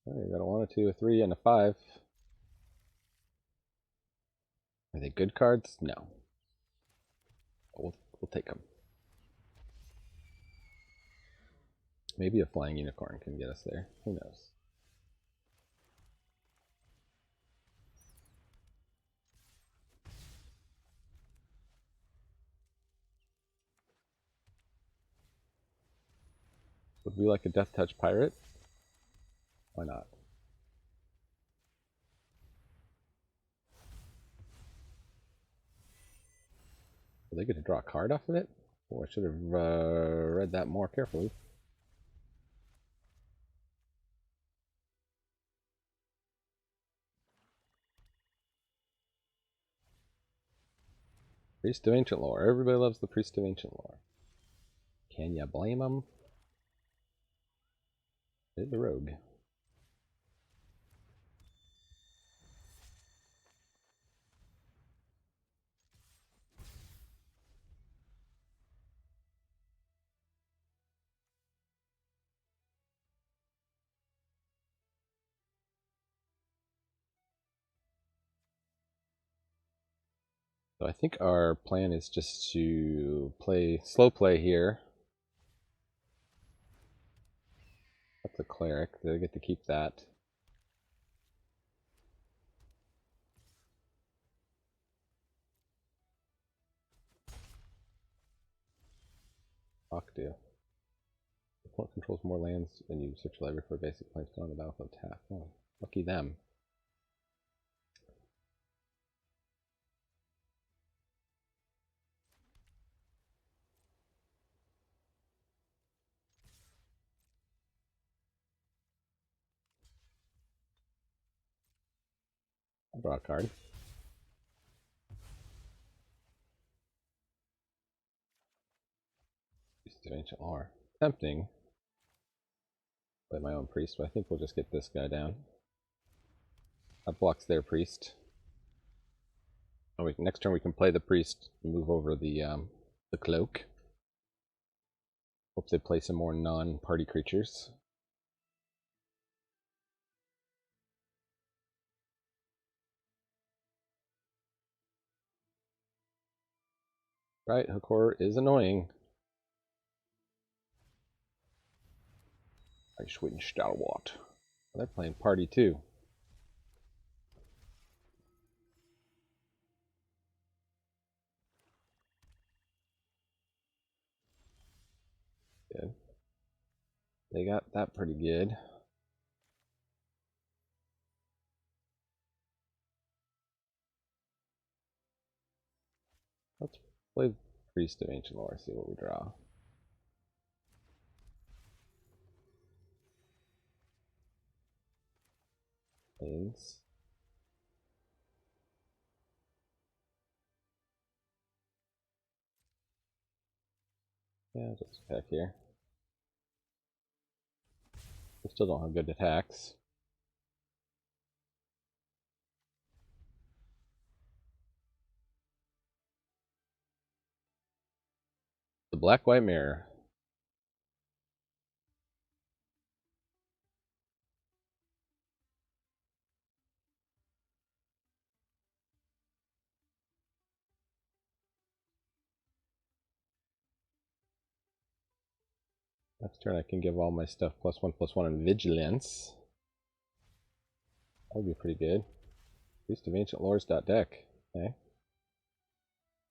Oh, you got a 1, a 2, a 3, and a 5. Are they good cards? No. We'll take them. Maybe a Flying Unicorn can get us there. Who knows? Would we like a Death Touch Pirate? Why not? Are they going to draw a card off of it? Oh, I should have read that more carefully. Priest of Ancient Lore. Everybody loves the Priest of Ancient Lore. Can ya blame them? Hit the rogue. So I think our plan is just to slow play here. That's a cleric. They get to keep that. Octave. The opponent controls more lands than you search the library for a basic planes on the battlefield tap. Oh, lucky them. I'll draw a card. Priest of Ancient Lore. Tempting. Play my own priest, but I think we'll just get this guy down. That blocks their priest. Oh wait, next turn we can play the priest and move over the cloak. Hope they play some more non-party creatures. Right, Hakor is annoying. Icewind Stalwart. They're playing party too. Good. They got that pretty good. Play Priest of Ancient Lore, see what we draw. Plains. Yeah, just attack here. We still don't have good attacks. The Black-White Mirror. Next turn I can give all my stuff +1/+1 in Vigilance. That would be pretty good. Priest of Ancient Lores deck. Okay.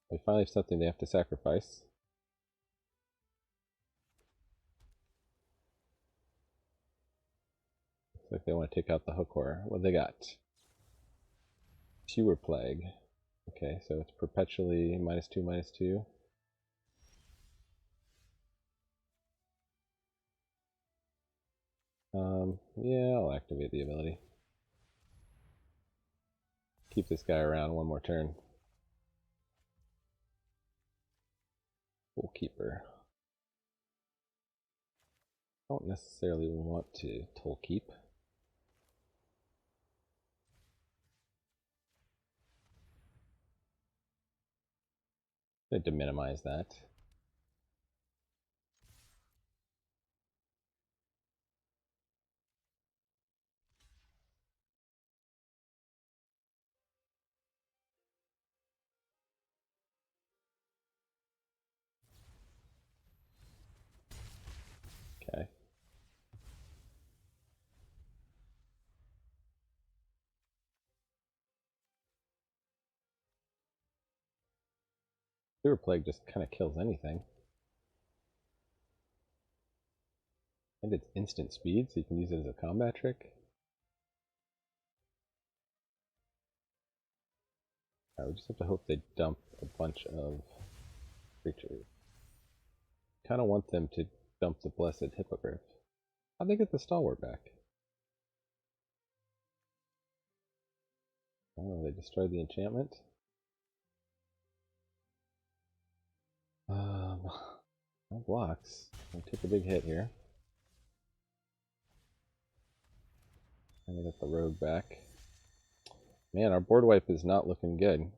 We finally have something they have to sacrifice. Looks like they want to take out the Hook Horror. What they got? Sewer Plague. Okay, so it's perpetually -2/-2. Yeah, I'll activate the ability. Keep this guy around one more turn. Tollkeeper. I don't necessarily want to Tollkeep. I'm going to minimize that. Okay. Sewer Plague just kind of kills anything. And it's instant speed, so you can use it as a combat trick. Alright, we just have to hope they dump a bunch of creatures. Kind of want them to dump the Blessed Hippogriff. How'd they get the Stalwart back? Oh, they destroyed the enchantment? No blocks. I'll take a big hit here. And I got the rogue back. Man, our board wipe is not looking good.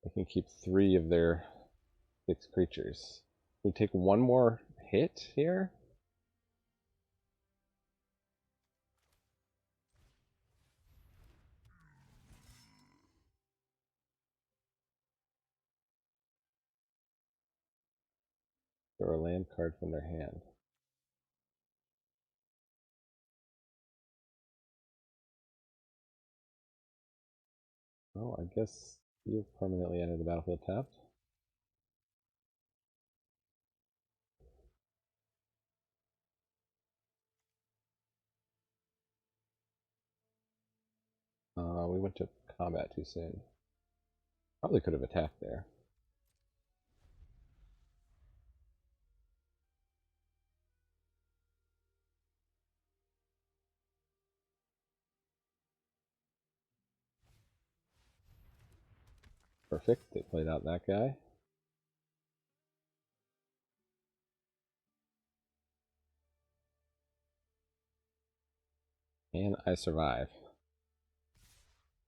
They can keep 3 of their 6 creatures. We take one more hit here? Or a land card from their hand. Well, I guess you've permanently entered the battlefield tapped. We went to combat too soon. Probably could have attacked there. Perfect, they played out that guy. And I survive.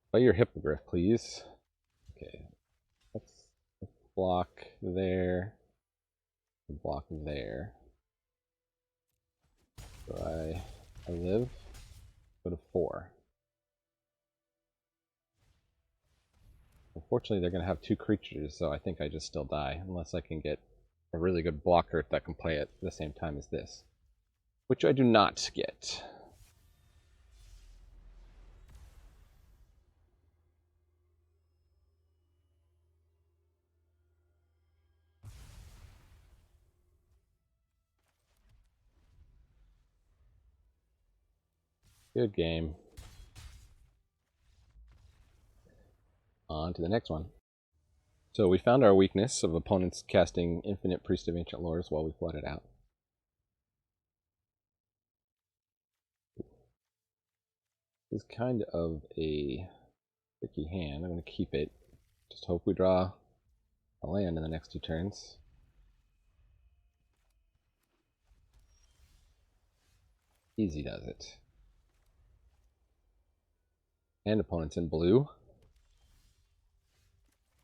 Play your Hippogriff, please. Okay, let's block there. Block there. So I live. Go to 4. Unfortunately, they're going to have 2 creatures, so I think I just still die, unless I can get a really good blocker that can play at the same time as this, which I do not get. Good game. on to the next one. So we found our weakness of opponents casting infinite Priest of Ancient Lores while we flood it out. This is kind of a tricky hand. I'm going to keep it. Just hope we draw a land in the next 2 turns. Easy does it. And opponents in blue.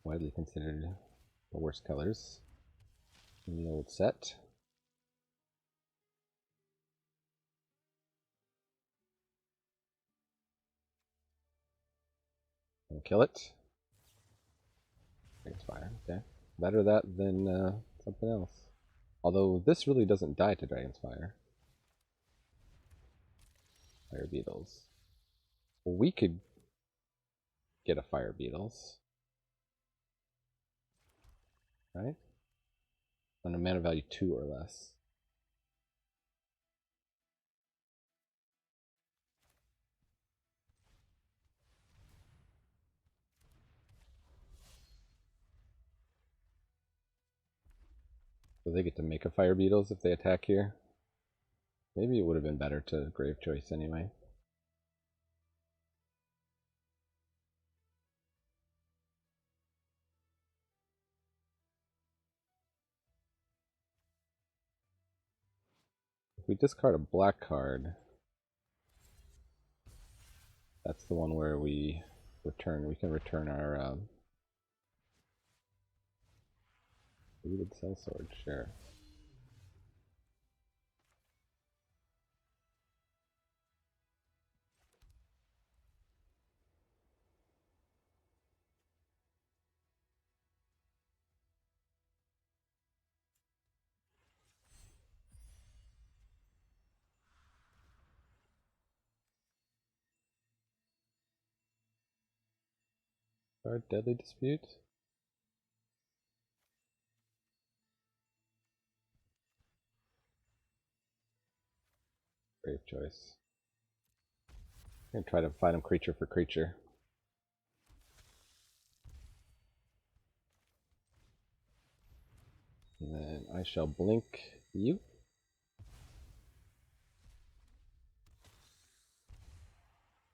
Widely considered the worst colors in the old set. And kill it. Dragon's Fire, okay. Better that than something else. Although this really doesn't die to Dragon's Fire. Fire Beetles. Well, we could get a Fire Beetles. Right? On a mana value 2 or less. So they get to make a Fire Beetles if they attack here. Maybe it would have been better to Grave Choice anyway. If we discard a black card, that's the one where we can return our Looted Sellsword, sure. Card Deadly Dispute. Grave Choice. I'm gonna try to fight him creature for creature. And then I shall blink you.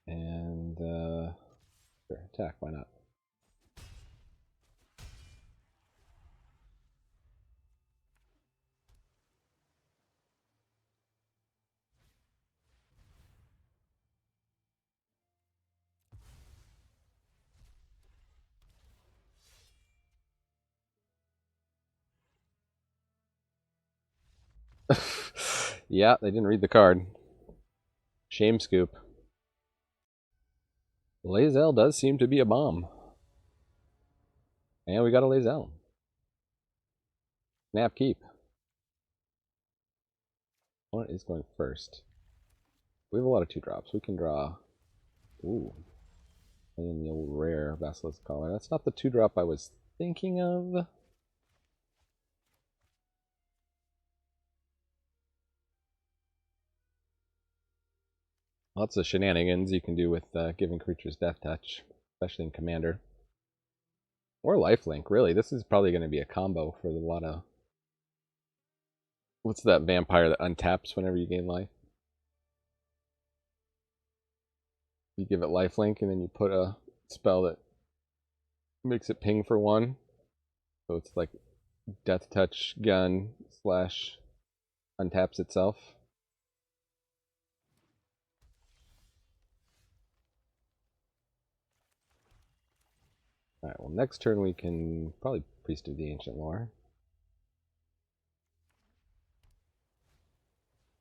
And sure, attack, why not? Yeah, they didn't read the card. Shame scoop. Lae'zel does seem to be a bomb. And we got a Lae'zel. Snap keep. What is going first? We have a lot of 2-drops. We can draw. Ooh. Playing the old rare Basilisk Collar. That's not the 2-drop I was thinking of. Lots of shenanigans you can do with giving creatures Death Touch, especially in Commander. Or Lifelink, really. This is probably going to be a combo for a lot of... What's that vampire that untaps whenever you gain life? You give it Lifelink and then you put a spell that makes it ping for 1. So it's like Death Touch gun / untaps itself. Alright, well next turn we can probably Priest of the Ancient Lore.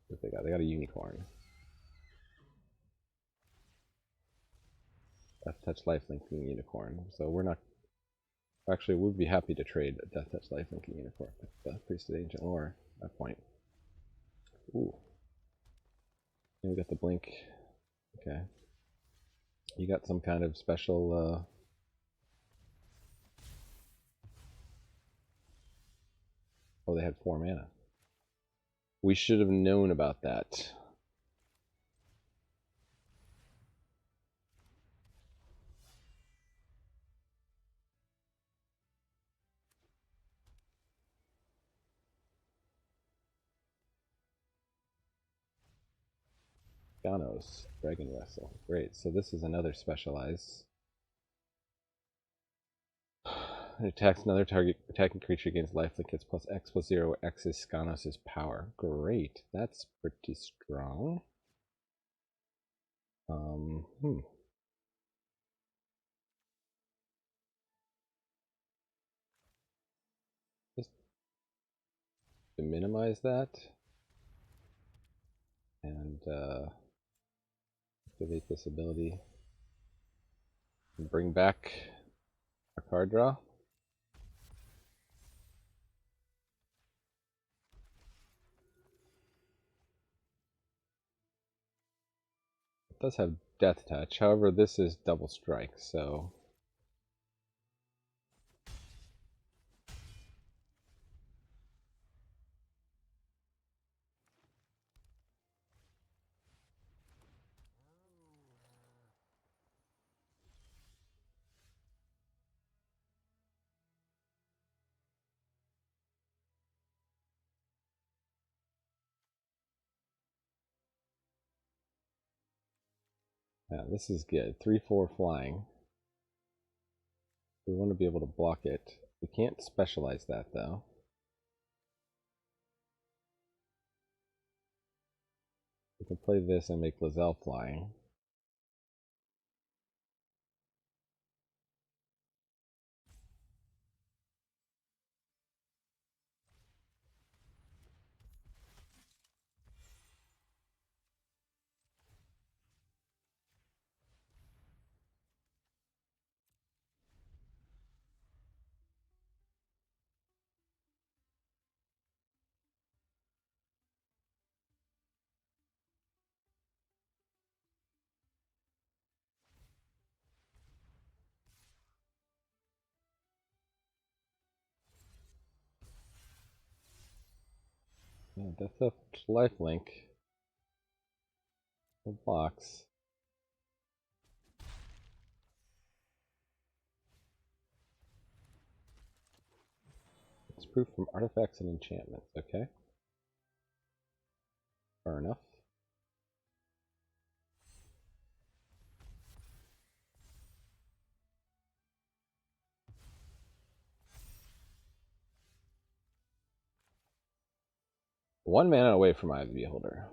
What they got? They got a Unicorn. Death Touch Lifelinking Unicorn. So we're not... Actually, we'd be happy to trade a Death Touch Lifelinking Unicorn with the Priest of the Ancient Lore at that point. Ooh. And we got the blink. Okay. You got some kind of special... Oh, they had 4 mana. We should have known about that. Ganos, Dragon Wrestle. Great, so this is another specialize. It attacks another target attacking creature, gains lifelink, gets plus X+0, X is Skanos' power. Great, that's pretty strong. Just to minimize that and activate this ability and bring back our card draw. It does have Death Touch, however this is double strike, so yeah, this is good. 3/4 flying. We want to be able to block it. We can't specialize that though. We can play this and make Lizelle flying. Yeah, that's a lifelink. No blocks. It's proof from artifacts and enchantments. Okay. Fair enough. One mana away from Eye of the Beholder.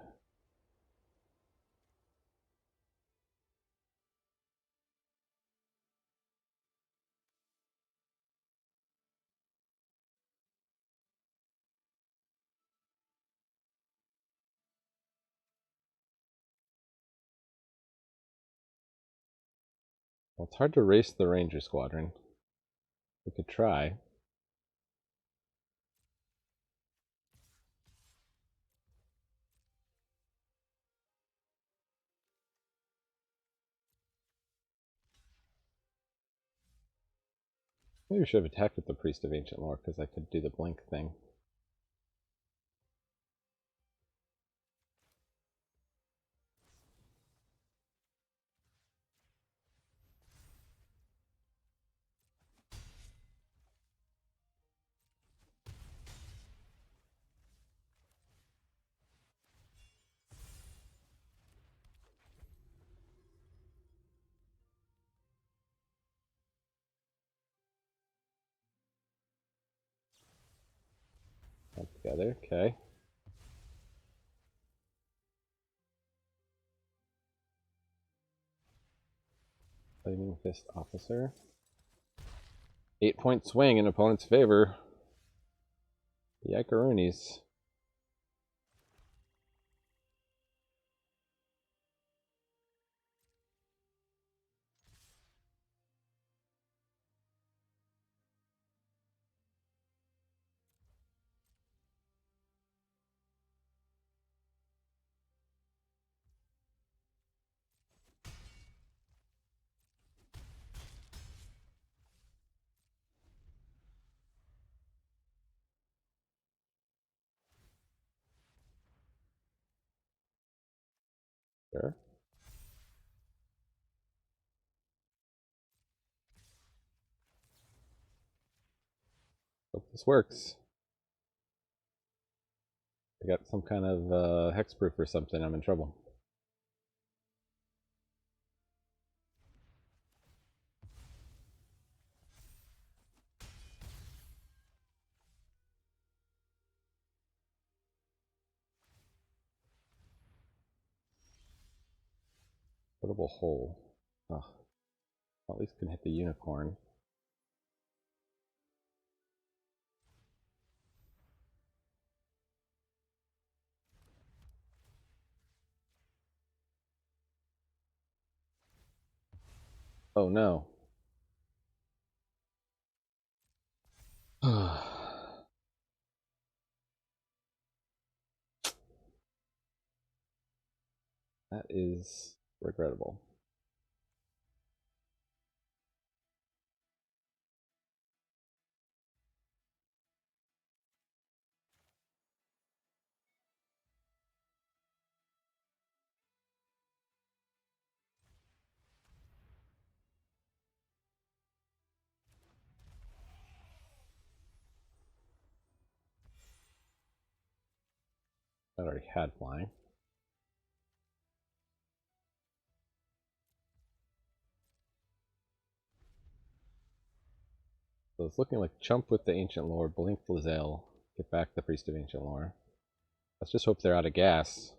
Well, it's hard to race the Ranger Squadron. We could try. Maybe we should have attacked with the Priest of Ancient Lore, because I could do the blink thing. All together, okay. Flaming Fist Officer. 8-point swing in opponent's favor. Yikaroonies. Sure. Hope this works. I got some kind of hexproof or something. I'm in trouble. Portable hole. Oh, well, at least can hit the unicorn. Oh no. That is regrettable. I already had flying. So it's looking like Chump with the Ancient Lore, Blink Lazel, get back the Priest of Ancient Lore. Let's just hope they're out of gas.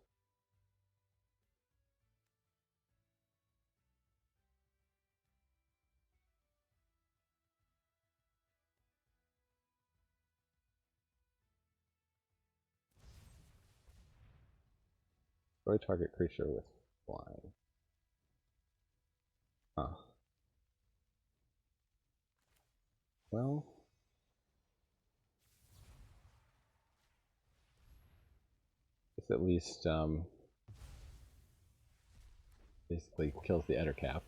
Destroy target creature with flying. Huh. Well, this at least basically kills the Ettercap.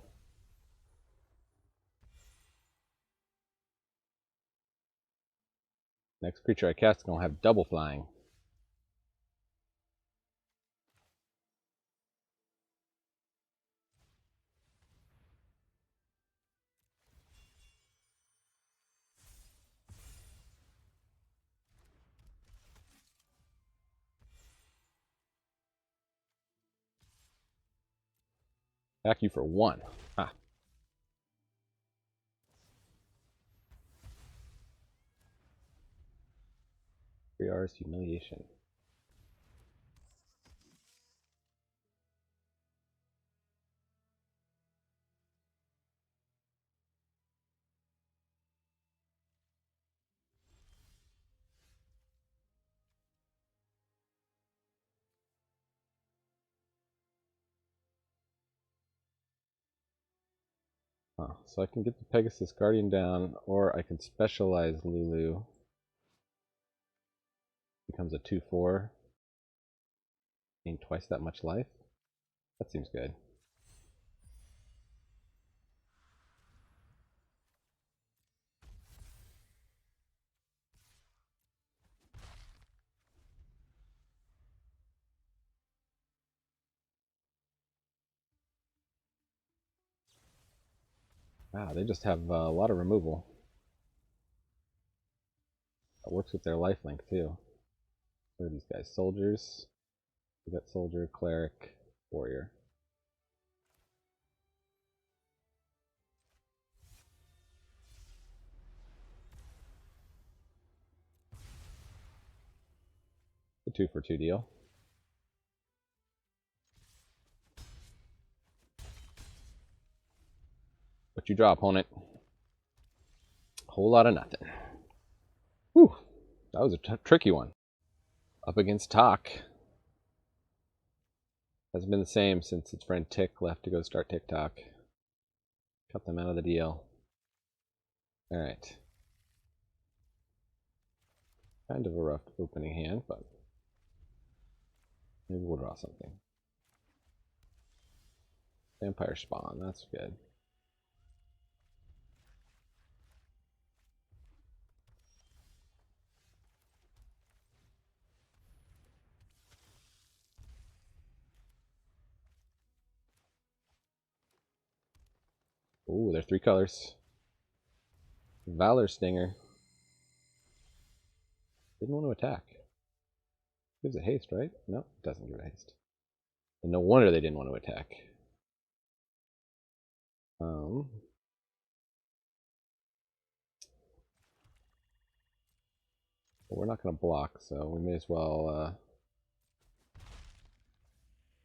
Next creature I cast is going to have double flying. Attack you for 1. Ah. 3 R's Humiliation. Huh. So I can get the Pegasus Guardian down, or I can specialize Lulu. Becomes a 2/4. Gain twice that much life. That seems good. Wow, they just have a lot of removal. That works with their lifelink too. What are these guys? Soldiers. We got soldier, cleric, warrior. The 2-for-2 deal. What you draw, opponent? Whole lot of nothing. Whew, that was a tricky one. Up against Talk. Hasn't been the same since its friend Tick left to go start TikTok. Cut them out of the deal. Alright. Kind of a rough opening hand, but maybe we'll draw something. Vampire Spawn, that's good. Ooh, they're 3 colors. Valor Stinger. Didn't want to attack. Gives it haste, right? No, it doesn't give it haste. And no wonder they didn't want to attack. Well, we're not going to block, so we may as well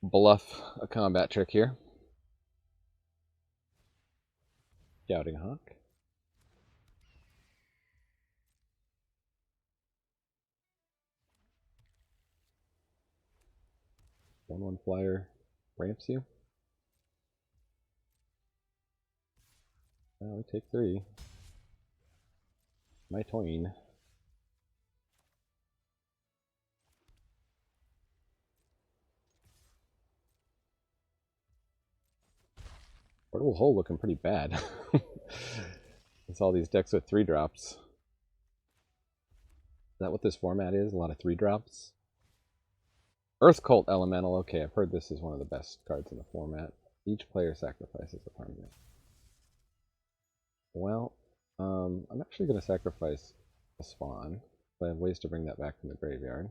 bluff a combat trick here. Scouting Hawk. One flyer ramps you. Well, we take 3. My tween. Portable Hole looking pretty bad. It's all these decks with 3-drops. Is that what this format is? A lot of 3-drops? Earth Cult Elemental. Okay, I've heard this is one of the best cards in the format. Each player sacrifices a permanent. Well, I'm actually going to sacrifice a spawn, but I have ways to bring that back from the graveyard.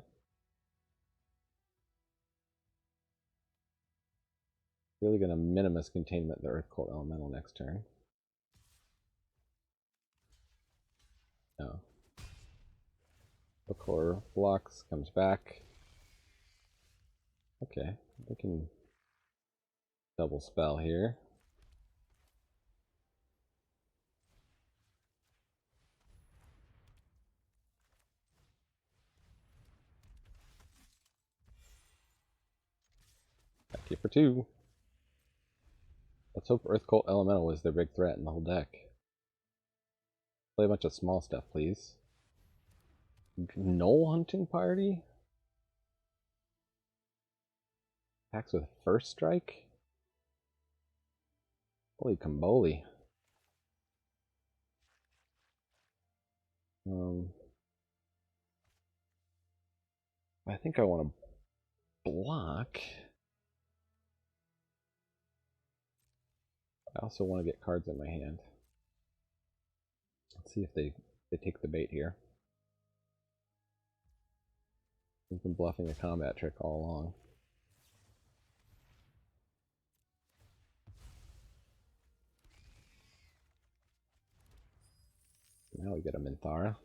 Really going to Minimus Containment the Earth Cult Elemental next turn. No. Book Horror blocks, comes back. Okay, we can double spell here. Back here for 2. Let's hope Earth Cult Elemental was their big threat in the whole deck. Play a bunch of small stuff, please. Knoll Hunting Party? Attacks with first strike? Holy Comboli. I think I want to block. I also want to get cards in my hand. Let's see if they take the bait here. We've been bluffing a combat trick all along. Now we get a Minthara.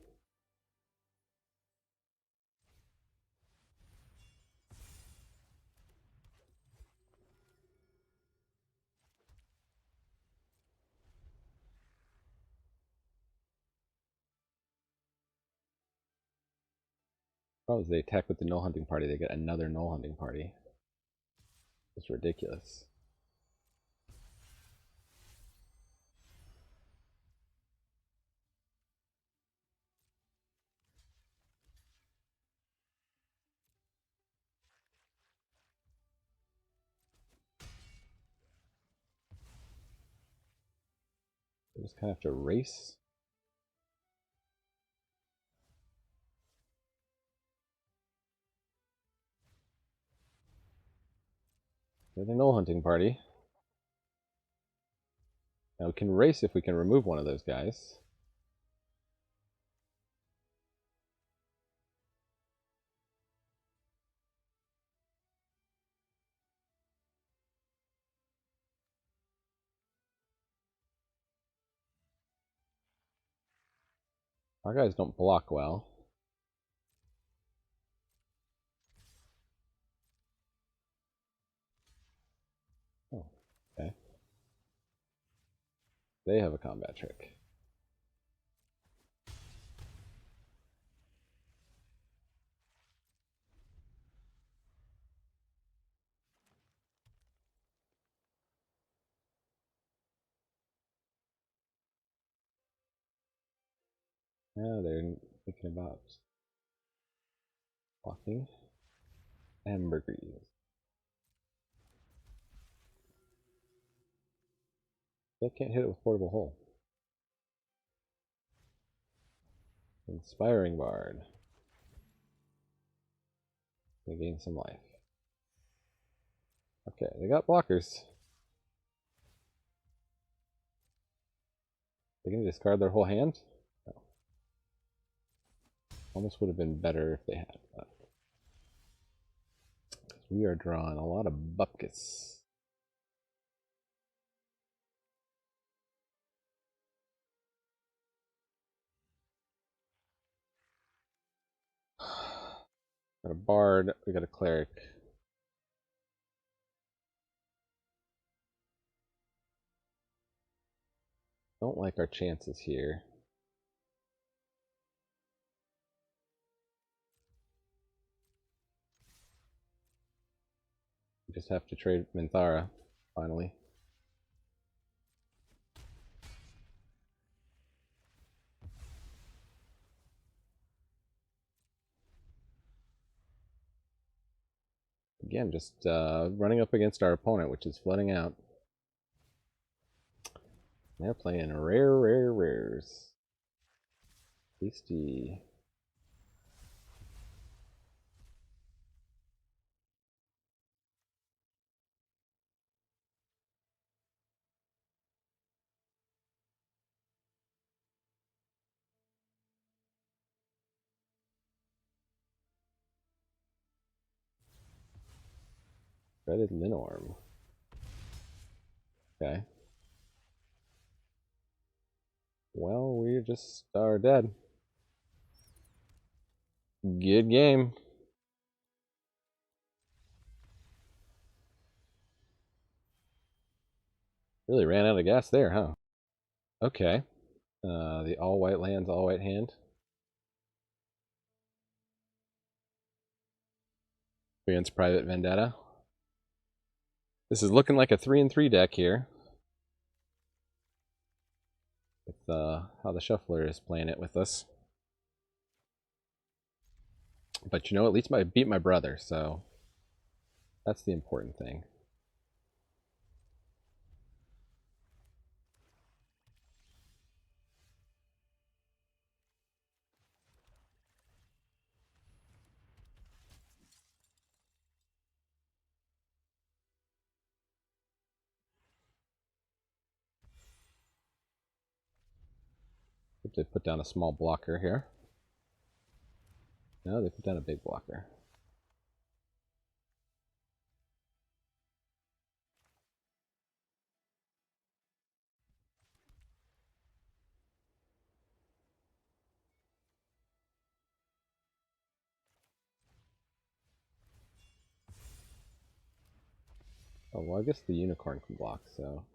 Oh, as they attack with the Knoll Hunting Party, they get another Knoll Hunting Party. It's ridiculous. They just kind of have to race. There's a Knoll Hunting Party. Now we can race if we can remove one of those guys. Our guys don't block well. Oh, okay. They have a combat trick. Now they're thinking about blocking. Ambergris. They can't hit it with Portable Hole. Inspiring Bard. They gain some life. Okay, they got blockers. They're gonna discard their whole hand? No. Almost would have been better if they had, but we are drawing a lot of bupkis. Got a bard, we got a cleric. Don't like our chances here. We just have to trade Minthara, finally. Again, just running up against our opponent, which is flooding out. They're playing rares. Tasty. Shredded Linorm. Okay. Well, we just are dead. Good game. Really ran out of gas there, huh? Okay. The all-white lands, all-white hand. Against Private Vendetta. This is looking like a 3-3 deck here. With how the Shuffler is playing it with us. But you know, at least I beat my brother, so that's the important thing. They put down a small blocker here. No, they put down a big blocker. Oh, well, I guess the unicorn can block, so...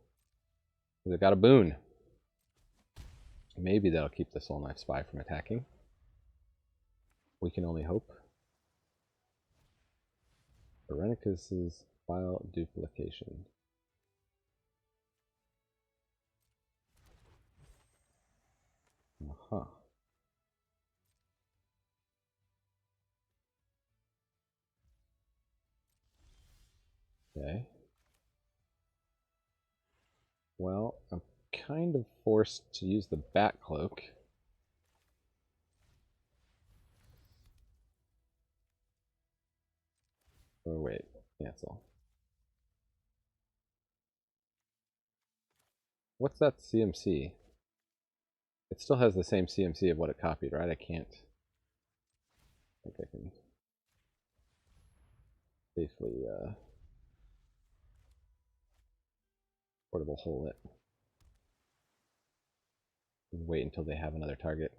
They got a boon. Maybe that'll keep the Soul Knife Spy from attacking. We can only hope. Veronicus's file duplication. Uh-huh. Okay. Well, I'm kind of forced to use the Bat Cloak. Or wait, cancel. What's that CMC? It still has the same CMC of what it copied, right? I can't. I think I can safely portable hole it. And wait until they have another target.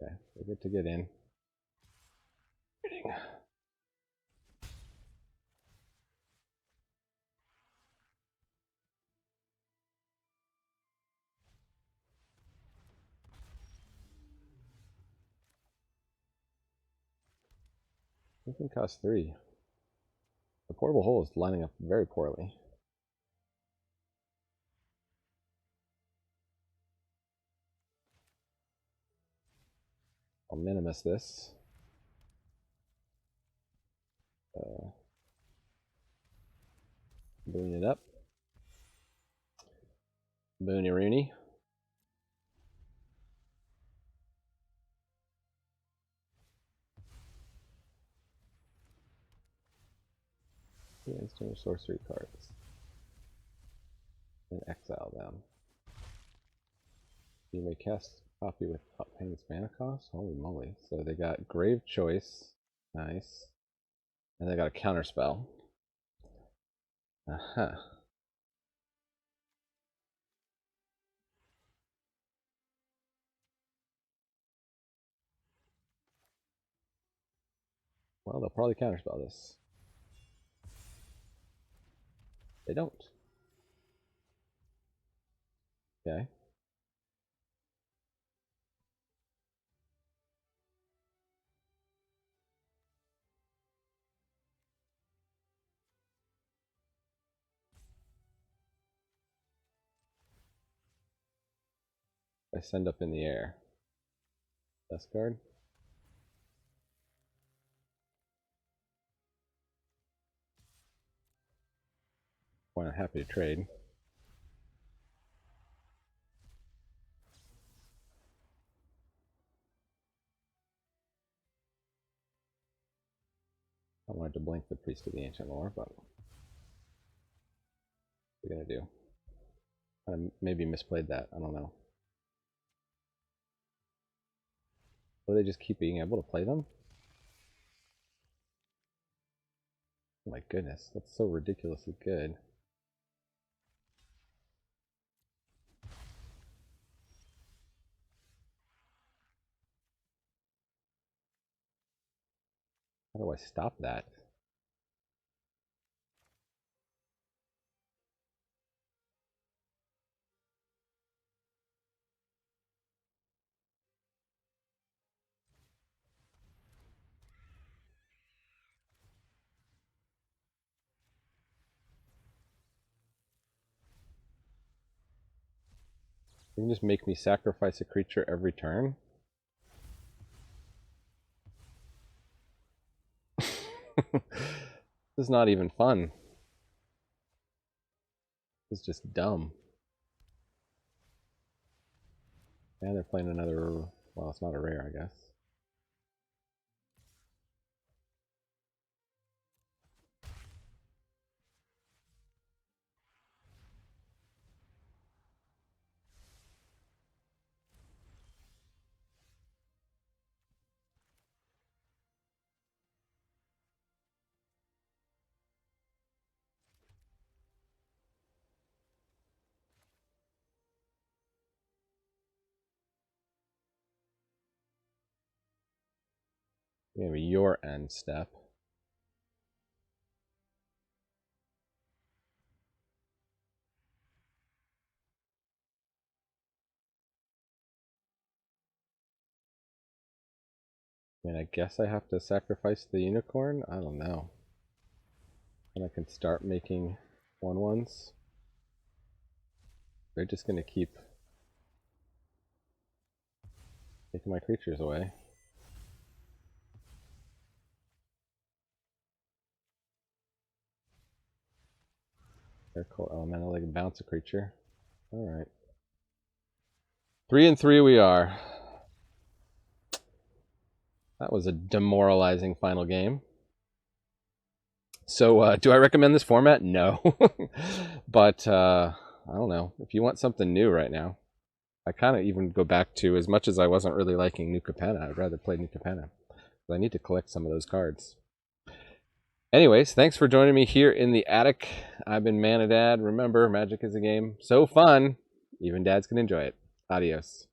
Okay, we're good to get in. It can cost 3. The portable hole is lining up very poorly. I'll minimus this. Boon it up. Boony Rooney. Instant sorcery cards. And exile them. You may cast copy with paying its mana cost? Holy moly. So they got Grave Choice. Nice. And they got a counter spell. Uh-huh. Well, they'll probably counterspell this. They don't. Okay. I send up in the air. Best card. Well, I'm happy to trade. I wanted to blink the Priest of the Ancient Lore, but what are we gonna do? I maybe misplayed that. I don't know. Will they just keep being able to play them? Oh my goodness, that's so ridiculously good. How do I stop that? You can just make me sacrifice a creature every turn? This is not even fun. This is just dumb. And they're playing another... Well, it's not a rare, I guess. Maybe your end step. I mean, I guess I have to sacrifice the unicorn? I don't know. And I can start making 1/1s. They're just gonna keep taking my creatures away. They're cool elemental, they can bounce a creature. Alright. 3-3 we are. That was a demoralizing final game. So, do I recommend this format? No. But, I don't know. If you want something new right now, I kind of even go back to, as much as I wasn't really liking New Capenna, I'd rather play New Capenna. I need to collect some of those cards. Anyways, thanks for joining me here in the attic. I've been Manadad. Remember, Magic is a game so fun, even dads can enjoy it. Adios.